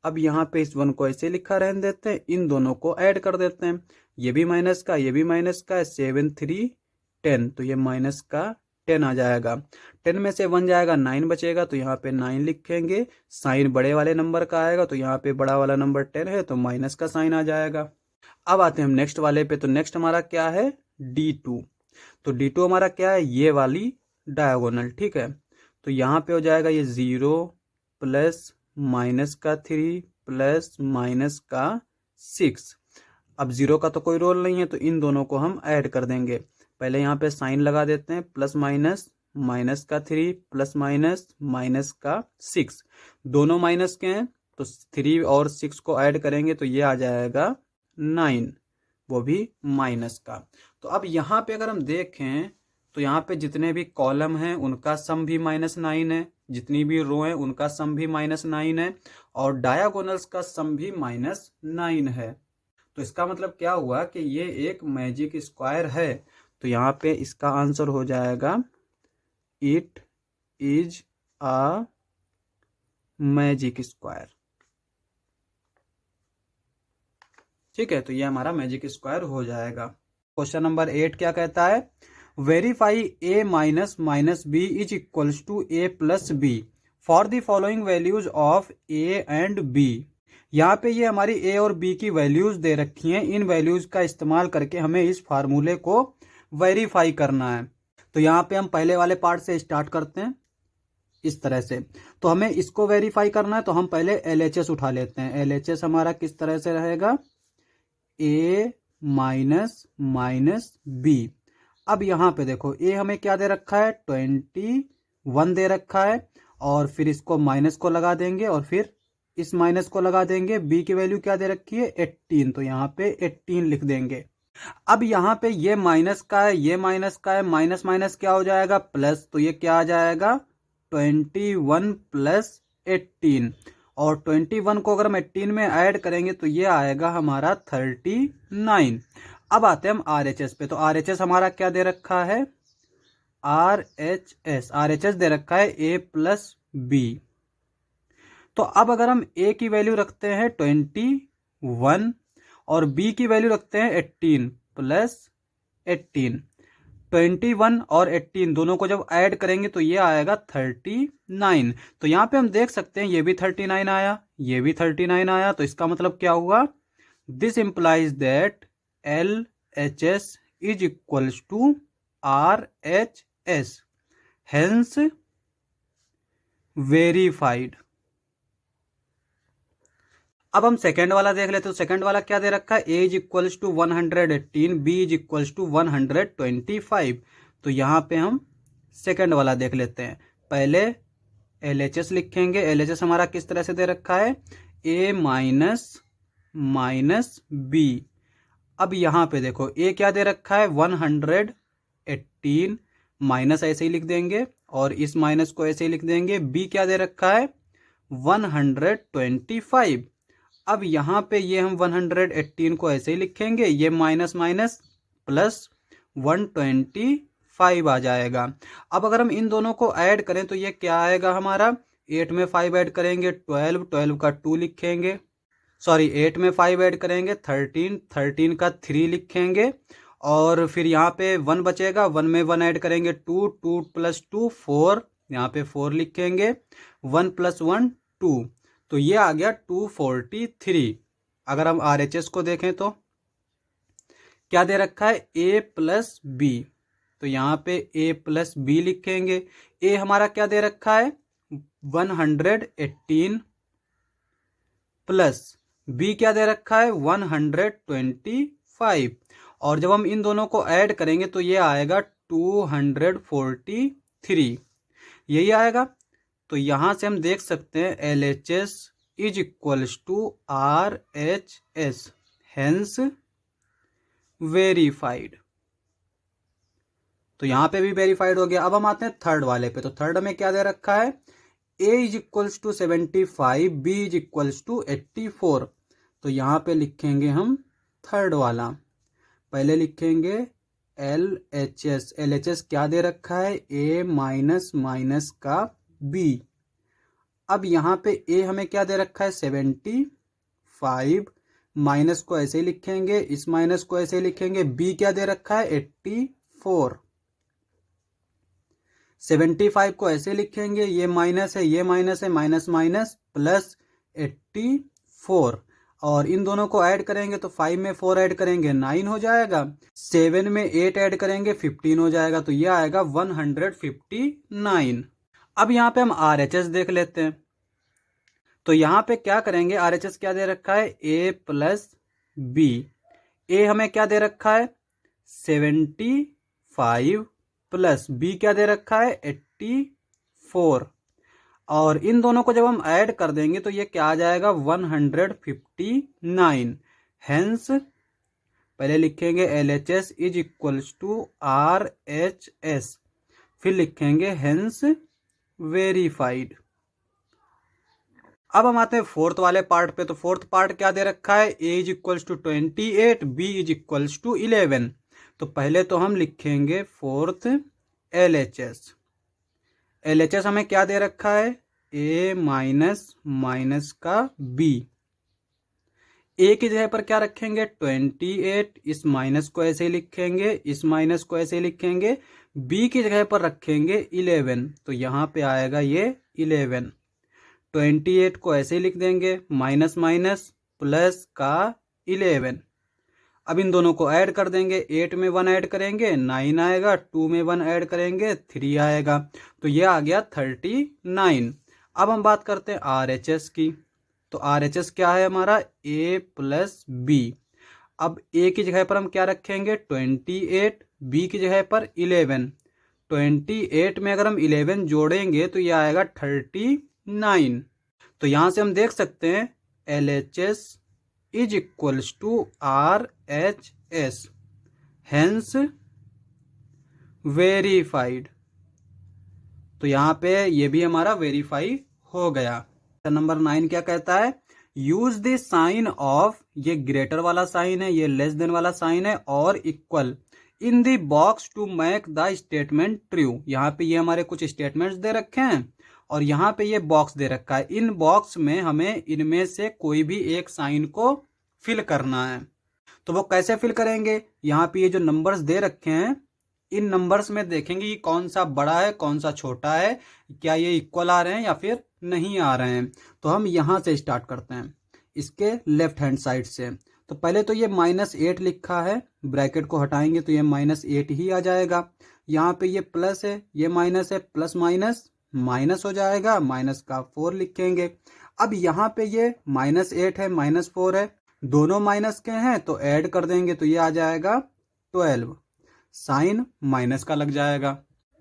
अब यहाँ पे इस 1 को ऐसे लिखा रहने देते हैं, इन दोनों को ऐड कर देते हैं, ये भी माइनस का, ये भी माइनस का है, 7 3 10, तो ये -10 आ जाएगा। 10 में से 1 जाएगा, 9 बचेगा, तो यहाँ पे 9 लिखेंगे। साइन बड़े वाले नंबर का आएगा, तो यहाँ पे बड़ा वाला नंबर 10 है, तो माइनस का साइन आ जाएगा। अब आते हैं हम नेक्स्ट वाले पे, तो नेक्स्ट हमारा क्या है, D2। तो D2 हमारा क्या है, ये वाली डायगोनल, ठीक है। तो यहाँ पे हो जाएगा ये 0 प्लस -3 प्लस -6। अब 0 का तो कोई रोल नहीं है, तो इन दोनों को हम ऐड कर देंगे। पहले यहाँ पे साइन लगा देते हैं, प्लस -3 प्लस -6, दोनों माइनस के हैं, तो 3 और 6 को ऐड करेंगे तो ये आ जाएगा 9, वो भी माइनस का। तो अब यहाँ पे अगर हम देखें, तो यहाँ पे जितने भी कॉलम हैं उनका सम भी -9 है, जितनी भी रो है उनका सम भी -9 है, और डायगोनल्स का सम भी -9 है। तो इसका मतलब क्या हुआ कि ये एक मैजिक स्क्वायर है। तो यहाँ पे इसका आंसर हो जाएगा, it is a magic square. ठीक है, तो ये हमारा मैजिक स्क्वायर हो जाएगा। क्वेश्चन नंबर 8 क्या कहता है, verify a minus b is equals to a plus b for the following values of a and b। यहाँ पे ये हमारी a और b की वैल्यूज दे रखी हैं, इन वैल्यूज का इस्तेमाल करके हमें इस फार्मूले को वेरीफाई करना है। तो यहाँ पे हम पहले वाले पार्ट से स्टार्ट करते हैं इस तरह से। तो हमें इसको वेरीफाई करना है, तो हम पहले LHS उठा लेते हैं। LHS हमारा किस तरह से रहेगा, a माइनस b। अब यहाँ पे देखो, a हमें क्या दे रखा है, 21 दे रखा है, और फिर इसको माइनस को लगा देंगे, और फिर इस माइनस को लगा देंगे। b की वैल्यू क्या दे रखी है, 18, तो यहाँ पे 18 लिख देंगे। अब यहाँ पे ये माइनस का है, ये माइनस का है, माइनस माइनस क्या हो जाएगा, प्लस, तो ये क्या आ जाएगा, 21 प्लस 18, और 21 को अगर हम 18 में ऐड करेंगे तो ये आएगा हमारा 39। अब आते हैं हम RHS पे। तो RHS हमारा क्या दे रखा है, RHS दे रखा है a प्लस b। तो अब अगर हम a की वैल्यू रखते हैं 21 और b की वैल्यू रखते हैं 18 प्लस 18, 21 और 18 दोनों को जब ऐड करेंगे तो ये आएगा 39। तो यहाँ पे हम देख सकते हैं, ये भी 39 आया, ये भी 39 आया। तो इसका मतलब क्या हुआ, this implies that LHS is equals to RHS, hence verified. अब हम सेकेंड वाला देख लेते हैं। तो सेकेंड वाला क्या दे रखा है, a is equals to 118, b is equals to 125। तो यहाँ पे हम सेकेंड वाला देख लेते हैं। पहले LHS लिखेंगे। LHS हमारा किस तरह से दे रखा है, a माइनस b। अब यहाँ पे देखो ए क्या दे रखा है 118, माइनस ऐसे ही लिख देंगे और इस माइनस को ऐसे ही लिख देंगे। बी क्या दे रखा है 125। अब यहाँ पे ये हम 118 को ऐसे ही लिखेंगे, ये माइनस माइनस प्लस 125 आ जाएगा। अब अगर हम इन दोनों को ऐड करें तो ये क्या आएगा हमारा, 8 में 5 ऐड करेंगे 12, 12 का 2 लिखेंगे, सॉरी 8 में 5 ऐड करेंगे 13, 13 का 3 लिखेंगे और फिर यहाँ पे 1 बचेगा, 1 में 1 ऐड करेंगे 2, 2 प्लस 2 4, यहाँ पे 4 लिखेंगे, 1 प्लस 1 2, तो ये आ गया 243। अगर हम RHS को देखें तो क्या दे रखा है A प्लस बी, तो यहाँ पे A प्लस बी लिखेंगे। A हमारा क्या दे रखा है 118 प्लस B क्या दे रखा है 125, और जब हम इन दोनों को ऐड करेंगे तो ये आएगा 243, यही आएगा। तो यहां से हम देख सकते हैं LHS is equals to RHS, hence verified. तो यहां पे भी वेरीफाइड हो गया। अब हम आते हैं थर्ड वाले पे। तो थर्ड में क्या दे रखा है A is equals to 75, B is equals to 84। तो यहां पे लिखेंगे हम थर्ड वाला, पहले लिखेंगे LHS। LHS क्या दे रखा है A माइनस माइनस का B। अब यहाँ पे A हमें क्या दे रखा है 75, माइनस को ऐसे ही लिखेंगे, इस माइनस को ऐसे ही लिखेंगे। B क्या दे रखा है 84, 75 को ऐसे लिखेंगे, ये माइनस है ये माइनस है, माइनस माइनस प्लस 84, और इन दोनों को ऐड करेंगे तो 5 में 4 ऐड करेंगे 9 हो जाएगा, 7 में 8 ऐड करेंगे 15 हो जाएगा, तो ये आएगा 159। अब यहाँ पे हम RHS देख लेते हैं। तो यहाँ पे क्या करेंगे, RHS क्या दे रखा है A प्लस बी। A हमें क्या दे रखा है 75 प्लस B क्या दे रखा है 84, और इन दोनों को जब हम ऐड कर देंगे तो ये क्या आ जाएगा 159, हेंस पहले लिखेंगे LHS is equals to RHS, फिर लिखेंगे हेंस वेरीफाइड। अब हम आते हैं फोर्थ वाले पार्ट पे। तो फोर्थ पार्ट क्या दे रखा है A is equals to 28, B is equals to 11। तो पहले तो हम लिखेंगे फोर्थ LHS। LHS हमें क्या दे रखा है A माइनस माइनस का B। A की जगह पर क्या रखेंगे 28, इस माइनस को ऐसे ही लिखेंगे, इस माइनस को ऐसे ही लिखेंगे। B की जगह पर रखेंगे 11, तो यहाँ पे आएगा ये 11। 28 को ऐसे ही लिख देंगे, माइनस माइनस प्लस का 11। अब इन दोनों को ऐड कर देंगे, 8 में 1 ऐड करेंगे 9 आएगा, 2 में 1 ऐड करेंगे 3 आएगा, तो ये आ गया 39। अब हम बात करते हैं RHS की। तो RHS क्या है हमारा A प्लस बी। अब A की जगह पर हम क्या रखेंगे 28, B की जगह पर 11। 28 में अगर हम 11 जोड़ेंगे तो ये आएगा 39। तो यहां से हम देख सकते हैं LHS is equals to RHS, hence verified. तो यहां पे ये भी हमारा वेरीफाई हो गया। नंबर 9 क्या कहता है, यूज द साइन ऑफ, ये ग्रेटर वाला साइन है, ये लेस देन वाला साइन है, और equal in the box to make the statement true. यहाँ पे ये हमारे कुछ स्टेटमेंट्स दे रखे हैं और यहाँ पे ये बॉक्स दे रखा है। इन बॉक्स में हमें इनमें से कोई भी एक साइन को फिल करना है। तो वो कैसे फिल करेंगे, यहाँ पे ये जो नंबर्स दे रखे हैं इन नंबर्स में देखेंगे कि कौन सा बड़ा है कौन सा छोटा है, क्या ये इक्वल आ रहे हैं या फिर नहीं आ रहे हैं। तो हम यहाँ से स्टार्ट करते हैं, इसके लेफ्ट हैंड साइड से। तो पहले तो ये -8 लिखा है, ब्रैकेट को हटाएंगे तो ये -8 ही आ जाएगा। यहाँ पे ये प्लस है, ये माइनस है, प्लस माइनस माइनस हो जाएगा, माइनस का 4 लिखेंगे। अब यहाँ पे ये -8 है, -4 है, दोनों माइनस के हैं तो ऐड कर देंगे तो ये आ जाएगा 12, साइन माइनस का लग जाएगा।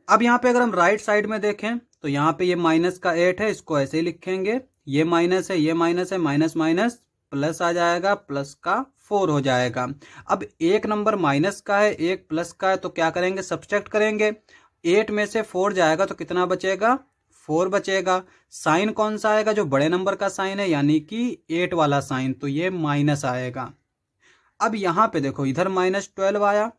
अब यहाँ पे अगर हम राइट साइड में देखें तो यहाँ पे ये -8 है, इसको ऐसे ही लिखेंगे, ये माइनस है, ये माइनस है, माइनस माइनस प्लस आ जाएगा, प्लस का 4 हो जाएगा। अब एक नंबर माइनस का है, एक प्लस का है, तो क्या करेंगे, सब्सट्रैक्ट करेंगे। 8 में से 4 जाएगा तो कितना बचेगा, 4 बचेगा। साइन कौन सा आएगा, जो बड़े नंबर का साइन है यानी कि 8 वाला साइन, तो ये माइनस आएगा। अब यहाँ पे देखो, इधर -12 आया,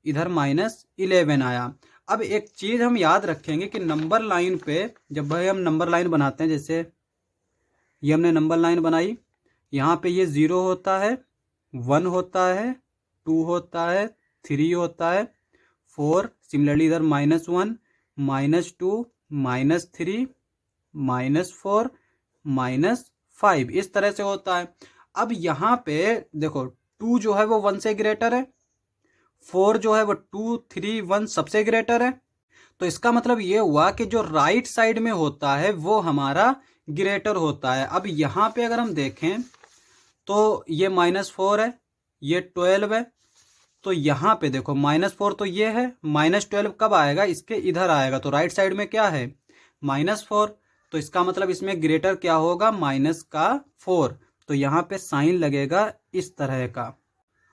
इधर -11 आया। अब एक चीज हम याद रखेंगे कि नंबर लाइन पे जब भाई हम नंबर लाइन बनाते हैं, जैसे ये हमने नंबर लाइन बनाई, यहाँ पे ये 0 होता है, 1 होता है, 2 होता है, 3 होता है, 4, सिमिलरली इधर -1, -2, -3, -4, -5, इस तरह से होता है। अब यहाँ पे देखो 2 जो है वो 1 से ग्रेटर है, 4 जो है वो 2, 3, 1 सबसे ग्रेटर है। तो इसका मतलब ये हुआ कि जो राइट साइड में होता है वो हमारा ग्रेटर होता है। अब यहाँ पे अगर हम देखें तो ये -4 है, ये 12 है, तो यहाँ पे देखो -4 तो ये है, -12 कब आएगा, इसके इधर आएगा, तो राइट साइड में क्या है, -4, तो इसका मतलब इसमें ग्रेटर क्या होगा, -4। तो यहाँ पे साइन लगेगा इस तरह का।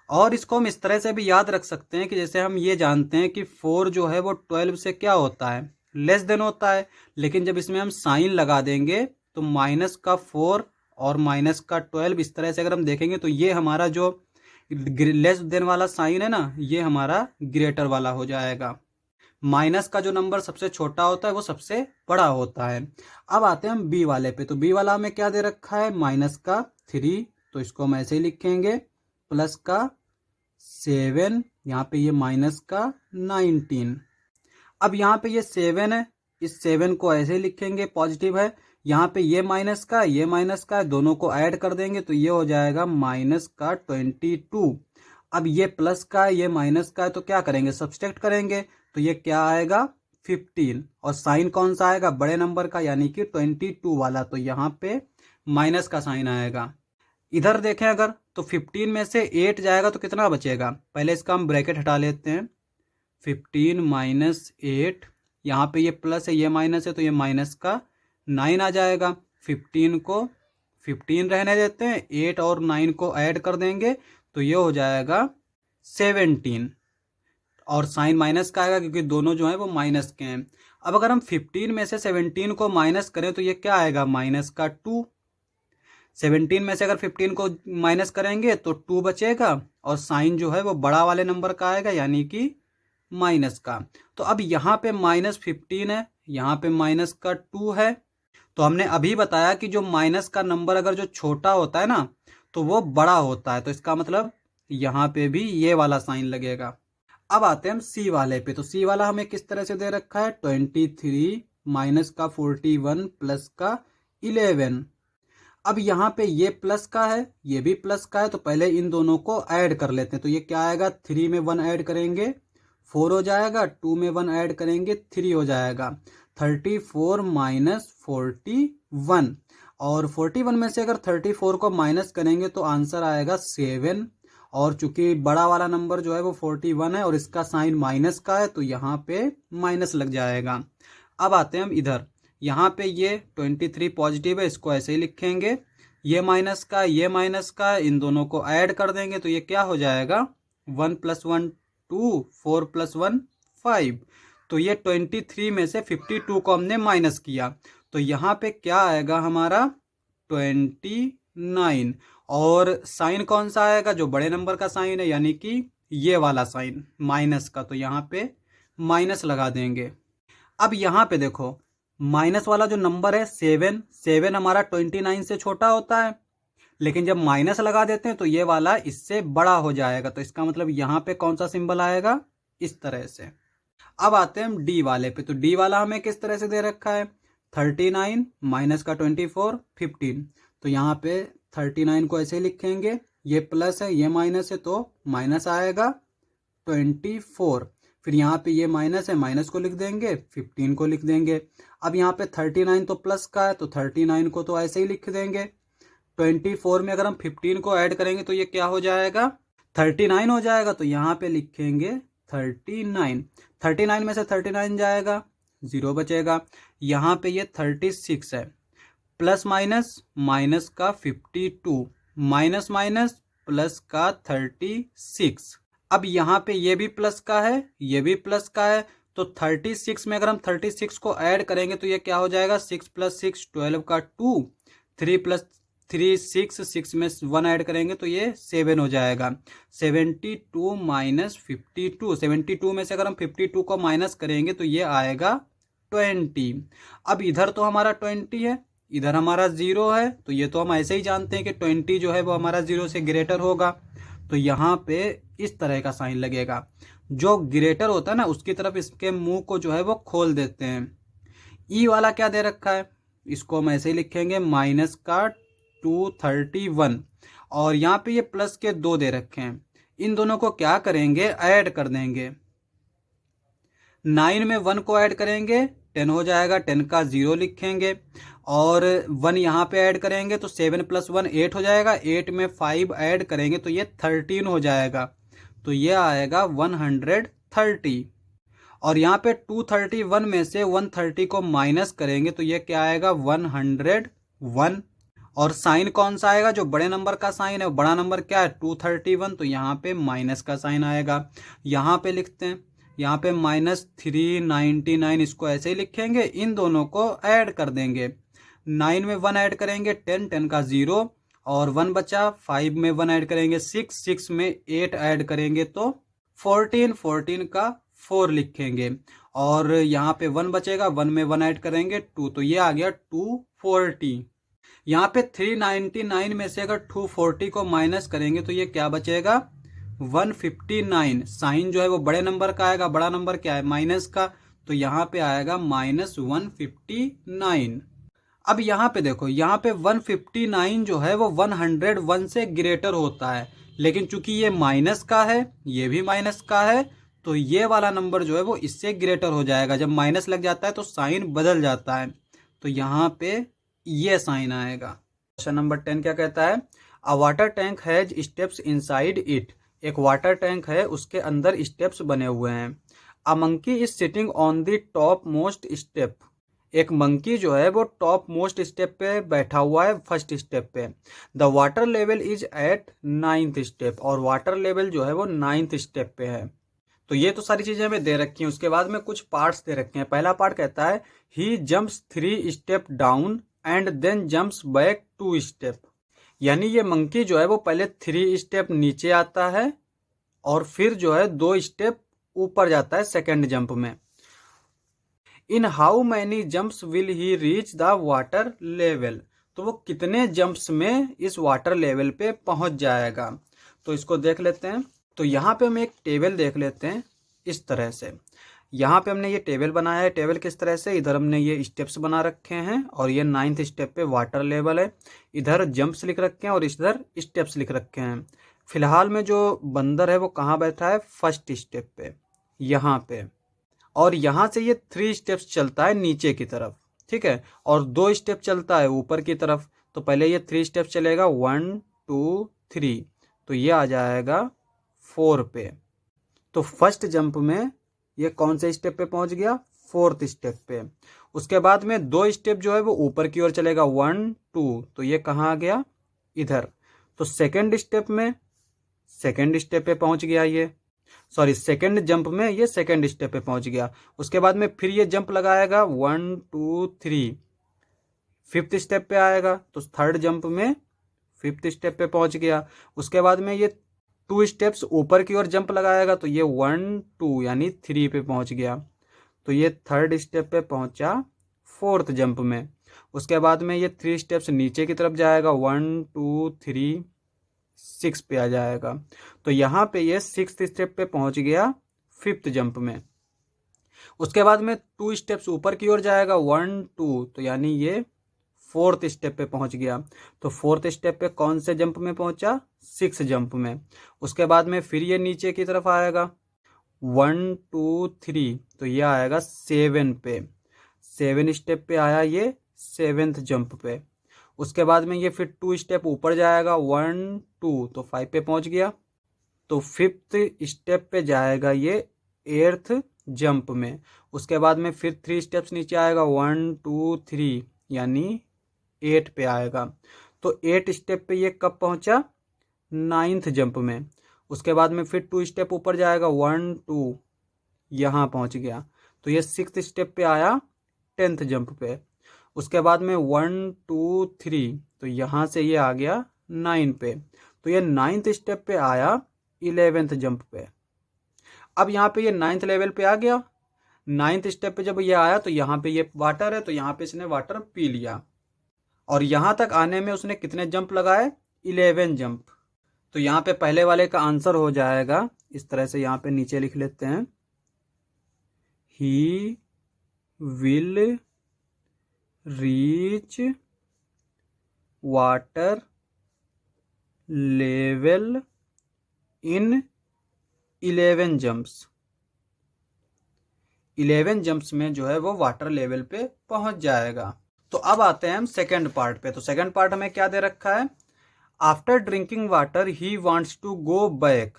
और इसको हम इस तरह से भी याद रख सकते हैं कि जैसे हम ये जानते हैं कि 4 जो है वो 12 से क्या होता है, लेस देन होता है, लेकिन जब इसमें हम साइन लगा देंगे तो -4 और -12, इस तरह से अगर हम देखेंगे तो ये हमारा जो लेस देन वाला साइन है ना, ये हमारा ग्रेटर वाला हो जाएगा। माइनस का जो नंबर सबसे छोटा होता है वो सबसे बड़ा होता है। अब आते हैं हम बी वाले पे, तो बी वाला हमें क्या दे रखा है, -3, तो इसको हम ऐसे ही लिखेंगे, प्लस का 7, यहाँ पे ये -19। अब यहाँ पे ये 7 है, इस 7 को ऐसे ही लिखेंगे, पॉजिटिव है। यहाँ पे ये माइनस का, ये माइनस का, दोनों को ऐड कर देंगे तो ये हो जाएगा -22। अब ये प्लस का है, ये माइनस का है, तो क्या करेंगे, सब्सट्रैक्ट करेंगे, तो ये क्या आएगा, 15। और साइन कौन सा आएगा, बड़े नंबर का यानी कि 22 वाला, तो यहाँ पे माइनस का साइन आएगा। इधर देखें अगर, तो 15 में से 8 जाएगा तो कितना बचेगा, पहले इसका हम ब्रैकेट हटा लेते हैं, 15 - 8, यहाँ पे ये प्लस है, ये माइनस है, तो ये माइनस का 9 आ जाएगा। 15 को 15 रहने देते हैं, 8 और 9 को ऐड कर देंगे तो ये हो जाएगा 17, और साइन माइनस का आएगा क्योंकि दोनों जो है वो माइनस के हैं। अब अगर हम 15 में से 17 को माइनस करें तो ये क्या आएगा, -2। 17 में से अगर 15 को माइनस करेंगे तो 2 बचेगा, और साइन जो है वो बड़ा वाले नंबर का आएगा यानी कि माइनस का। तो अब यहाँ पे -15 है, यहाँ पे -2 है, तो हमने अभी बताया कि जो माइनस का नंबर अगर जो छोटा होता है ना तो वो बड़ा होता है, तो इसका मतलब यहाँ पे भी ये वाला साइन लगेगा। अब आते हैं हम सी वाले पे, तो सी वाला हमें किस तरह से दे रखा है, 23 माइनस का 41 प्लस का 11। अब यहाँ पे ये प्लस का है, ये भी प्लस का है, तो पहले इन दोनों को ऐड कर लेते हैं, तो ये क्या आएगा, 3 में 1 ऐड करेंगे 4 हो जाएगा, 2 में 1 ऐड करेंगे 3 हो जाएगा, 34 - 41। और 41 में से अगर 34 को माइनस करेंगे तो आंसर आएगा 7, और चूंकि बड़ा वाला नंबर जो है वो 41 है और इसका साइन माइनस का है तो यहाँ पे माइनस लग जाएगा। अब आते हैं हम इधर, यहाँ पे ये 23 पॉजिटिव है, इसको ऐसे ही लिखेंगे, ये माइनस का, ये माइनस का, इन दोनों को ऐड कर देंगे तो ये क्या हो जाएगा, 1 + 1 2, 4 + 1 5। तो ये 23 में से 52 को हमने माइनस किया, तो यहाँ पे क्या आएगा हमारा 29, और साइन कौन सा आएगा, जो बड़े नंबर का साइन है यानी कि ये वाला साइन माइनस का, तो यहाँ पे माइनस लगा देंगे। अब यहाँ पे देखो माइनस वाला जो नंबर है 7 हमारा 29 से छोटा होता है, लेकिन जब माइनस लगा देते हैं तो ये वाला इससे बड़ा हो जाएगा, तो इसका मतलब यहाँ पे कौन सा सिंबल आएगा, इस तरह से। अब आते हैं हम डी वाले पे, तो डी वाला हमें किस तरह से दे रखा है, 39 माइनस का 24 15, तो यहाँ पे 39 को ऐसे लिखेंगे, ये प्लस है, ये माइनस है, तो माइनस आएगा 24, फिर यहाँ पे ये माइनस है, माइनस को लिख देंगे, 15 को लिख देंगे। अब यहाँ पे 39 तो प्लस का है, तो 39 को तो ऐसे ही लिख देंगे। 24 में अगर हम 15 को ऐड करेंगे तो ये क्या हो जाएगा, 39 हो जाएगा, तो यहाँ पे लिखेंगे 39। 39 में से 39 जाएगा, 0 बचेगा। यहाँ पे ये 36 है, प्लस माइनस, माइनस का 52 माइनस माइनस प्लस का 36। अब यहाँ पे ये भी प्लस का है, ये भी प्लस का है, तो 36 में अगर हम 36 को ऐड करेंगे तो ये क्या हो जाएगा, 6 प्लस 6 12 का 2, 3 प्लस 3 6, 6 में 1 ऐड करेंगे तो ये 7 हो जाएगा। 72 माइनस 52, 72 में से अगर हम 52 को माइनस करेंगे तो ये आएगा 20। अब इधर तो हमारा 20 है, इधर हमारा 0 है, तो ये तो हम ऐसे ही जानते हैं कि 20 जो है वो हमारा 0 से ग्रेटर होगा। तो यहाँ पे इस तरह का साइन लगेगा, जो ग्रेटर होता है ना उसकी तरफ इसके मुंह को जो है वो खोल देते हैं। ई वाला क्या दे रखा है, इसको हम ऐसे ही लिखेंगे माइनस का 231, और यहाँ पे ये प्लस के 2 दे रखे हैं, इन दोनों को क्या करेंगे, ऐड कर देंगे। 9 में 1 को ऐड करेंगे 10 हो जाएगा, 10 का 0 लिखेंगे, और 1 यहाँ पे ऐड करेंगे तो 7 प्लस 1 8 हो जाएगा, 8 में 5 ऐड करेंगे तो ये 13 हो जाएगा, तो ये आएगा 130। और यहाँ पे 231 में से 130 को माइनस करेंगे तो ये क्या आएगा, 101। और साइन कौन सा आएगा, जो बड़े नंबर का साइन है, बड़ा नंबर क्या है 231, तो यहाँ पे माइनस का साइन आएगा। यहाँ पे लिखते हैं, यहाँ पे -399, इसको ऐसे ही लिखेंगे, इन दोनों को ऐड कर देंगे। 9 में 1 ऐड करेंगे 10, 10 का 0, और 1 बचा, 5 में 1 ऐड करेंगे 6, 6 में 8 ऐड करेंगे तो 14, 14 का 4 लिखेंगे, और यहाँ पे 1 बचेगा, 1 में 1 ऐड करेंगे 2, तो ये आ गया 240। यहाँ पे 399 में से अगर 240 को माइनस करेंगे तो ये क्या बचेगा, 159। साइन जो है वो बड़े नंबर का आएगा, बड़ा नंबर क्या है माइनस का, तो यहाँ पे आएगा -159। अब यहाँ पे देखो, यहाँ पे 159 जो है वो 101 से ग्रेटर होता है, लेकिन चूंकि ये माइनस का है, ये भी माइनस का है, तो ये वाला नंबर जो है वो इससे ग्रेटर हो जाएगा। जब माइनस लग जाता है तो साइन बदल जाता है, तो यहाँ पे ये साइन आएगा। क्वेश्चन नंबर 10 क्या कहता है, अ water tank has steps inside it. एक वाटर टैंक है, उसके अंदर स्टेप्स बने हुए हैं। A monkey is sitting on the top most step. एक मंकी जो है वो टॉप मोस्ट स्टेप पे बैठा हुआ है, फर्स्ट स्टेप पे। The water level is at 9th step, और वाटर लेवल जो है वो 9th स्टेप पे है। तो ये तो सारी चीजें हमें दे रखी हैं। उसके बाद में कुछ पार्ट्स दे रखे हैं। पहला पार्ट कहता है he jumps 3 step down and then jumps back 2 step. यानी ये मंकी जो है वो पहले 3 स्टेप नीचे आता है और फिर जो है 2 स्टेप ऊपर जाता है सेकेंड जंप में। In how many jumps will he reach the water level. तो वो कितने जंप्स में इस वाटर लेवल पे पहुंच जाएगा। तो इसको देख लेते हैं। तो यहाँ पे हम एक टेबल देख लेते हैं इस तरह से। यहाँ पे हमने ये टेबल बनाया है। टेबल किस तरह से, इधर हमने ये स्टेप्स बना रखे हैं और ये 9th स्टेप पे वाटर लेवल है। इधर जंप्स लिख रखे हैं और इधर स्टेप्स लिख रखे हैं। फिलहाल में जो बंदर है वो कहाँ बैठा है, फर्स्ट स्टेप पे, यहाँ पे। और यहाँ से ये 3 स्टेप्स चलता है नीचे की तरफ, ठीक है, और 2 स्टेप चलता है ऊपर की तरफ। तो पहले ये 3 स्टेप चलेगा, 1 2 3, तो ये आ जाएगा 4 पे। तो फर्स्ट जंप में ये कौन से स्टेप पे पहुंच गया, 4th स्टेप पे। उसके बाद में 2 स्टेप जो है वो ऊपर की ओर चलेगा, 1 2, तो ये कहाँ आ गया, इधर। तो सेकंड स्टेप में सेकंड स्टेप पे पहुंच गया ये, सॉरी सेकंड जंप में ये सेकंड स्टेप पे पहुंच गया। उसके बाद में फिर ये जंप लगाएगा 1 2 3, 5th स्टेप पे आएगा। तो थर्ड जंप में 5th स्टेप पे पहुंच गया। उसके बाद में ये 2 स्टेप्स ऊपर की ओर जंप लगाएगा, तो ये 1 2 यानी 3 पे पहुंच गया। तो ये थर्ड स्टेप पे पहुंचा 4th जंप में। उसके बाद में ये 3 स्टेप्स नीचे की तरफ जाएगा, 1 2 3 6 पे आ जाएगा। तो यहाँ पे ये 6th स्टेप पे पहुंच गया 5th जंप में। उसके बाद में 2 स्टेप्स ऊपर की ओर जाएगा, 1 2, तो यानी ये 4th स्टेप पे पहुंच गया। तो 4th स्टेप पे कौन से जंप में पहुंचा, 6th जंप में। उसके बाद में फिर ये नीचे की तरफ आएगा, 1 2 3, तो ये आएगा 7 पे। 7 स्टेप पे आया ये 7th जंप पे। उसके बाद में ये फिर 2 स्टेप ऊपर जाएगा, 1 2, तो 5 पे पहुंच गया। तो 5th स्टेप पे जाएगा ये 8th जंप में। उसके बाद में फिर 3 स्टेप्स नीचे आएगा, 1 2 3, यानी 8 पे आएगा। तो 8 स्टेप पे ये कब पहुंचा, 9th जंप में। उसके बाद में फिर 2 स्टेप ऊपर जाएगा, 1 2 यहाँ पहुंच गया। तो ये 6th स्टेप पे आया 10th जंप पे। उसके बाद में 1 2 3 तो यहाँ से ये आ गया 9 पे। तो ये 9th स्टेप पे आया 11th जंप पे। अब यहाँ पे ये 9th लेवल पे आ गया। 9th स्टेप पे जब ये आया तो यहाँ पे ये वाटर है, तो यहाँ पे इसने वाटर पी लिया। और यहाँ तक आने में उसने कितने जंप लगाए, 11 जंप। तो यहाँ पे पहले वाले का आंसर हो जाएगा इस तरह से, यहाँ पे नीचे लिख लेते हैं, he will reach water level in 11 jumps. 11 jumps में जो है वो वाटर लेवल पे पहुंच जाएगा। तो अब आते हैं हम सेकंड पार्ट पे। तो सेकंड पार्ट हमें क्या दे रखा है, after drinking water he wants to go back.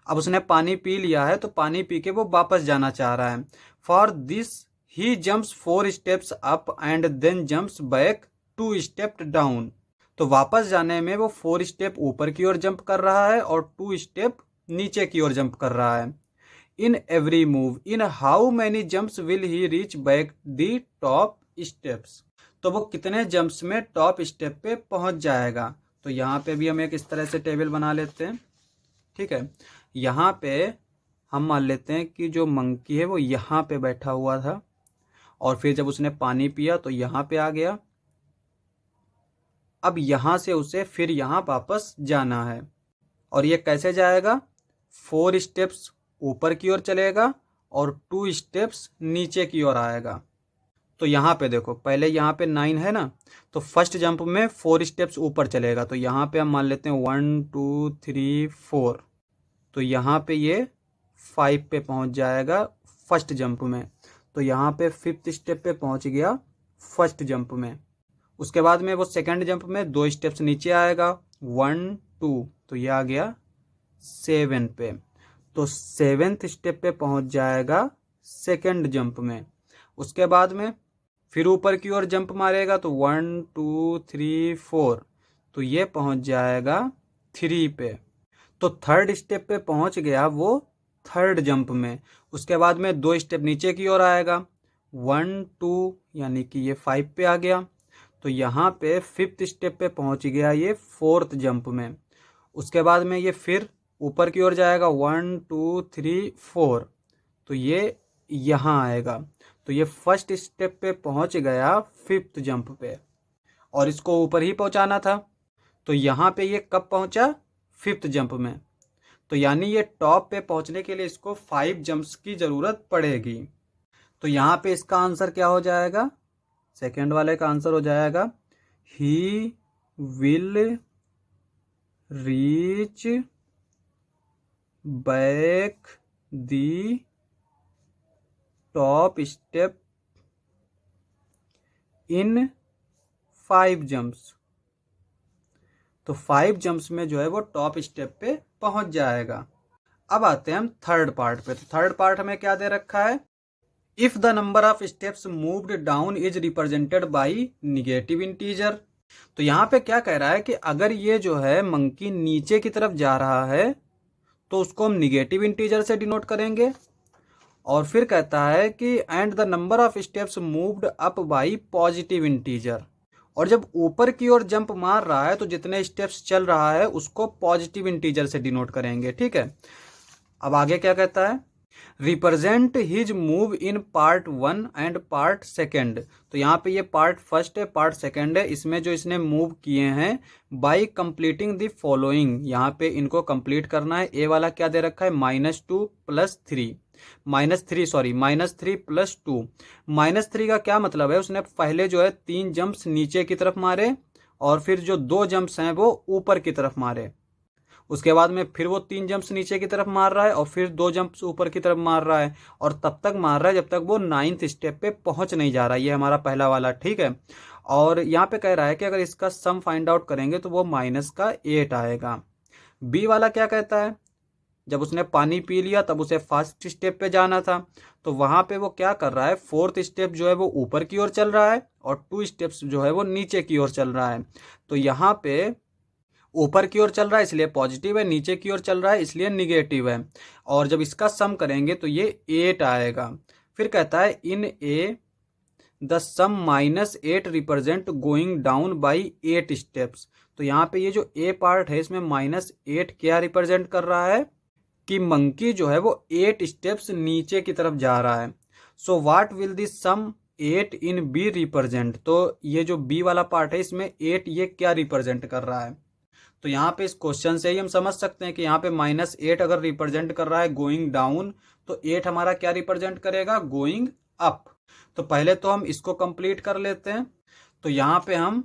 अब उसने पानी पी लिया है तो पानी पी के वो वापस जाना चाह रहा है। For this he jumps 4 steps up and then jumps back 2 step down. तो वापस जाने में वो 4 स्टेप ऊपर की ओर जंप कर रहा है और 2 स्टेप नीचे की ओर जंप कर रहा है। In every move in how many jumps will he reach back the top steps. तो वो कितने जंप्स में टॉप स्टेप पे पहुंच जाएगा। तो यहाँ पे भी हम एक इस तरह से टेबल बना लेते हैं, ठीक है। यहाँ पे हम मान लेते हैं कि जो मंकी है वो यहाँ पे बैठा हुआ था और फिर जब उसने पानी पिया तो यहाँ पे आ गया। अब यहाँ से उसे फिर यहाँ वापस जाना है और ये कैसे जाएगा, 4 स्टेप्स ऊपर की ओर चलेगा और 2 स्टेप्स नीचे की ओर आएगा। तो यहाँ पे देखो, पहले यहाँ पे 9 है ना, तो फर्स्ट जंप में 4 स्टेप्स ऊपर चलेगा। तो यहाँ पे हम मान लेते हैं 1 2 3 4। तो यहाँ पे ये 5 पे पहुँच जाएगा फर्स्ट जंप में। तो यहाँ पे 5th स्टेप पे पहुँच गया फर्स्ट जंप में। उसके बाद में वो सेकंड जंप में 2 स्टेप्स नीचे आएगा, 1 2। तो ये आ गया 7 पे। तो 7th स्टेप पे पहुँच जाएगा सेकंड जंप में। उसके बाद में फिर ऊपर की ओर जंप मारेगा तो 1 2 3 4। तो ये पहुंच जाएगा 3 पे। तो थर्ड स्टेप पे पहुंच गया वो थर्ड जंप में। उसके बाद में 2 स्टेप नीचे की ओर आएगा, 1 2 यानी कि ये 5 पे आ गया। तो यहाँ पे 5th स्टेप पे पहुंच गया ये 4th जंप में। उसके बाद में ये फिर ऊपर की ओर जाएगा, 1 2 3 4। तो ये यहाँ आएगा। तो ये फर्स्ट स्टेप पे पहुंच गया 5th जंप पे और इसको ऊपर ही पहुंचाना था। तो यहाँ पे ये कब पहुंचा, 5th जंप में। तो यानी ये टॉप पे पहुंचने के लिए इसको 5 जंप्स की ज़रूरत पड़ेगी। तो यहाँ पे इसका आंसर क्या हो जाएगा, सेकेंड वाले का आंसर हो जाएगा, he will reach back the top step in 5 jumps. तो 5 जंप्स में जो है वो टॉप स्टेप पे पहुंच जाएगा। अब आते हैं हम थर्ड पार्ट पे। तो थर्ड पार्ट हमें क्या दे रखा है, if the number of steps moved down is represented by negative integer. तो यहाँ पे क्या कह रहा है कि अगर ये जो है मंकी नीचे की तरफ जा रहा है तो उसको हम निगेटिव इंटीजर से डिनोट करेंगे। और फिर कहता है कि and the number of steps moved up by positive integer. और जब ऊपर की ओर जंप मार रहा है तो जितने स्टेप्स चल रहा है उसको पॉजिटिव इंटीजर से डिनोट करेंगे, ठीक है। अब आगे क्या कहता है, represent his move in part 1 and part 2। तो यहाँ पे ये पार्ट फर्स्ट है, पार्ट 2 है। इसमें जो इसने मूव किए हैं बाई कंप्लीटिंग द फॉलोइंग, यहाँ पे इनको कंप्लीट करना है। ए वाला क्या दे रखा है, -2 + 3 -3 + 2। -3 का क्या मतलब है, उसने पहले जो है 3 जंप्स नीचे की तरफ मारे और फिर जो 2 जंप्स हैं वो ऊपर की तरफ मारे। उसके बाद में फिर वो 3 जंप्स नीचे की तरफ मार रहा है और फिर 2 जंप्स ऊपर की तरफ मार रहा है और तब तक मार रहा है जब तक वो 9th स्टेप पे पहुंच नहीं जा रहा। ये हमारा पहला वाला, ठीक है। और यहाँ पे कह रहा है कि अगर इसका सम फाइंड आउट करेंगे तो वो -8 आएगा। बी वाला क्या कहता है, जब उसने पानी पी लिया तब उसे फर्स्ट स्टेप पे जाना था, तो वहाँ पे वो क्या कर रहा है, फोर्थ स्टेप जो है वो ऊपर की ओर चल रहा है और 2 स्टेप्स जो है वो नीचे की ओर चल रहा है। तो यहाँ पे ऊपर की ओर चल रहा है इसलिए पॉजिटिव है, नीचे की ओर चल रहा है इसलिए निगेटिव है। और जब इसका सम करेंगे तो ये 8 आएगा। फिर कहता है in a the sum -8 represent going down by 8 steps. तो यहाँ पे ये जो ए पार्ट है इसमें -8 क्या रिप्रेजेंट कर रहा है कि मंकी जो है वो 8 स्टेप्स नीचे की तरफ जा रहा है। So what will the sum 8 in B represent. तो ये जो बी वाला पार्ट है इसमें 8 ये क्या रिप्रेजेंट कर रहा है। तो यहाँ पे इस क्वेश्चन से ही हम समझ सकते हैं कि यहाँ पे -8 अगर रिप्रेजेंट कर रहा है गोइंग डाउन, तो 8 हमारा क्या रिप्रेजेंट करेगा, गोइंग अप। तो पहले तो हम इसको कंप्लीट कर लेते हैं। तो यहाँ पे हम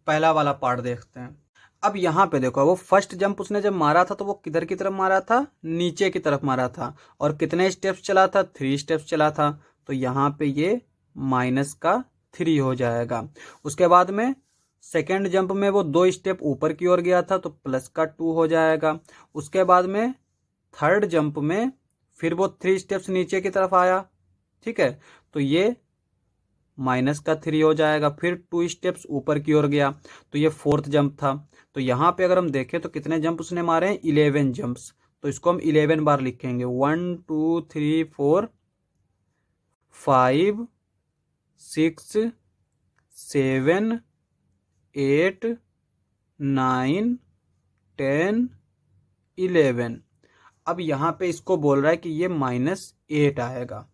पहला वाला पार्ट देखते हैं। अब यहाँ पे देखो, वो फर्स्ट जंप उसने जब मारा था तो वो किधर की तरफ मारा था, नीचे की तरफ मारा था। और कितने स्टेप्स चला था, 3 स्टेप्स चला था। तो यहाँ पे ये -3 हो जाएगा। उसके बाद में सेकेंड जंप में वो 2 स्टेप ऊपर की ओर गया था तो +2 हो जाएगा। उसके बाद में थर्ड जंप में फिर वो 3 स्टेप्स नीचे की तरफ आया, ठीक है, तो ये -3 हो जाएगा। फिर 2 स्टेप्स ऊपर की ओर गया तो ये फोर्थ जंप था। तो यहाँ पे अगर हम देखें तो कितने जंप उसने मारे हैं, 11 जंप्स। तो इसको हम 11 बार लिखेंगे, 1 2 3 4 5 6 7 8 9 10 11। अब यहाँ पे इसको बोल रहा है कि ये -8 आएगा।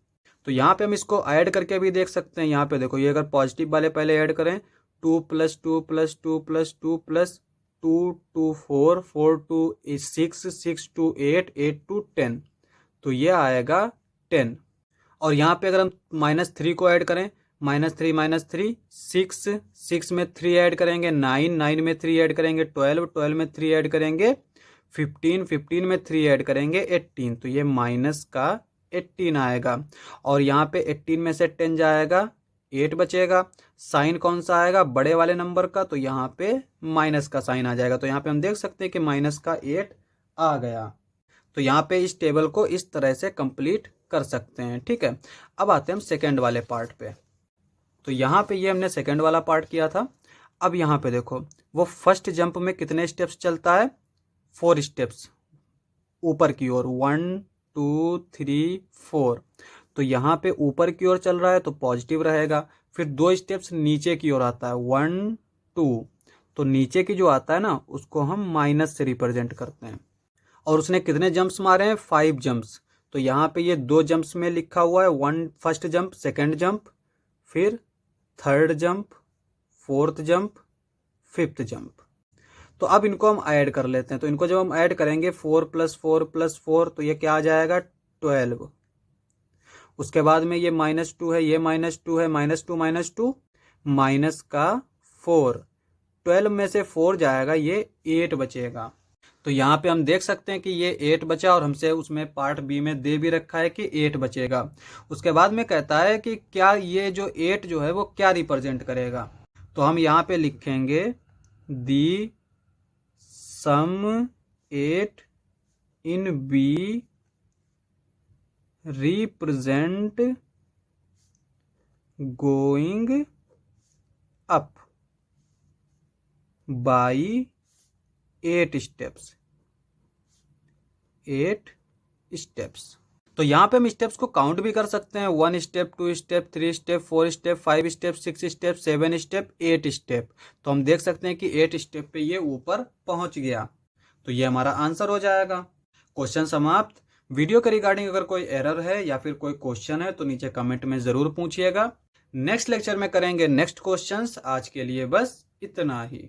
तो यहाँ पे हम इसको ऐड करके भी देख सकते हैं। यहाँ पे देखो, ये अगर पॉजिटिव वाले पहले ऐड करें, 2 + 2 + 2 + 2 + 2 2 4 4 2 6 6 2 8 8 2 10, तो ये आएगा 10। और यहाँ पे अगर हम -3 को ऐड करें, -3 -3 6 6 में 3 ऐड करेंगे 9 9 में 3 ऐड करेंगे 12 12 में 3 ऐड करेंगे 15 15 में 3 ऐड करेंगे 18, तो ये -18 आएगा। और यहाँ पे 18 में से 10 जाएगा, 8 बचेगा। साइन कौन सा आएगा, बड़े वाले नंबर का, तो यहाँ पे माइनस का साइन आ जाएगा। तो यहाँ पे हम देख सकते हैं कि -8 आ गया। तो यहाँ पे इस टेबल को इस तरह से कंप्लीट कर सकते हैं, ठीक है। अब आते हैं हम सेकेंड वाले पार्ट पे। तो यहाँ पे ये हमने सेकेंड वाला पार्ट किया था। अब यहाँ पे देखो, वो फर्स्ट जंप में कितने स्टेप्स चलता है, 4 स्टेप्स ऊपर की ओर, 1 2 3 4। तो यहाँ पे ऊपर की ओर चल रहा है तो पॉजिटिव रहेगा। फिर 2 स्टेप्स नीचे की ओर आता है, 1 2। तो नीचे की जो आता है ना उसको हम माइनस से रिप्रेजेंट करते हैं। और उसने कितने जंप्स मारे हैं, 5 जंप्स। तो यहाँ पे ये 2 जंप्स में लिखा हुआ है, 1 फर्स्ट जंप, सेकेंड जंप, फिर third jump, fourth jump, fifth jump. तो अब इनको हम ऐड कर लेते हैं। तो इनको जब हम ऐड करेंगे 4 + 4 + 4, तो ये क्या आ जाएगा, 12। उसके बाद में ये -2 है, ये -2 है, -2 -4। 12 में से 4 जाएगा, ये 8 बचेगा। तो यहाँ पे हम देख सकते हैं कि ये 8 बचा और हमसे उसमें पार्ट बी में दे भी रखा है कि 8 बचेगा। उसके बाद में कहता है कि क्या ये जो 8 जो है वो क्या रिप्रेजेंट करेगा। तो हम यहाँ पे लिखेंगे the sum 8 in B represent going up by 8 steps, 8 steps. तो यहाँ पे हम स्टेप्स को काउंट भी कर सकते हैं, 1 step, 2 step, 3 step, 4 step, 5 step, 6 step, 7 step, 8 step. तो हम देख सकते हैं कि 8 स्टेप पे ये ऊपर पहुंच गया। तो ये हमारा आंसर हो जाएगा। क्वेश्चन समाप्त। वीडियो के रिगार्डिंग अगर कोई एरर है या फिर कोई क्वेश्चन है तो नीचे कमेंट में ज़रूर पूछिएगा। नेक्स्ट लेक्चर में करेंगे नेक्स्ट क्वेश्चंस। आज के लिए बस इतना ही।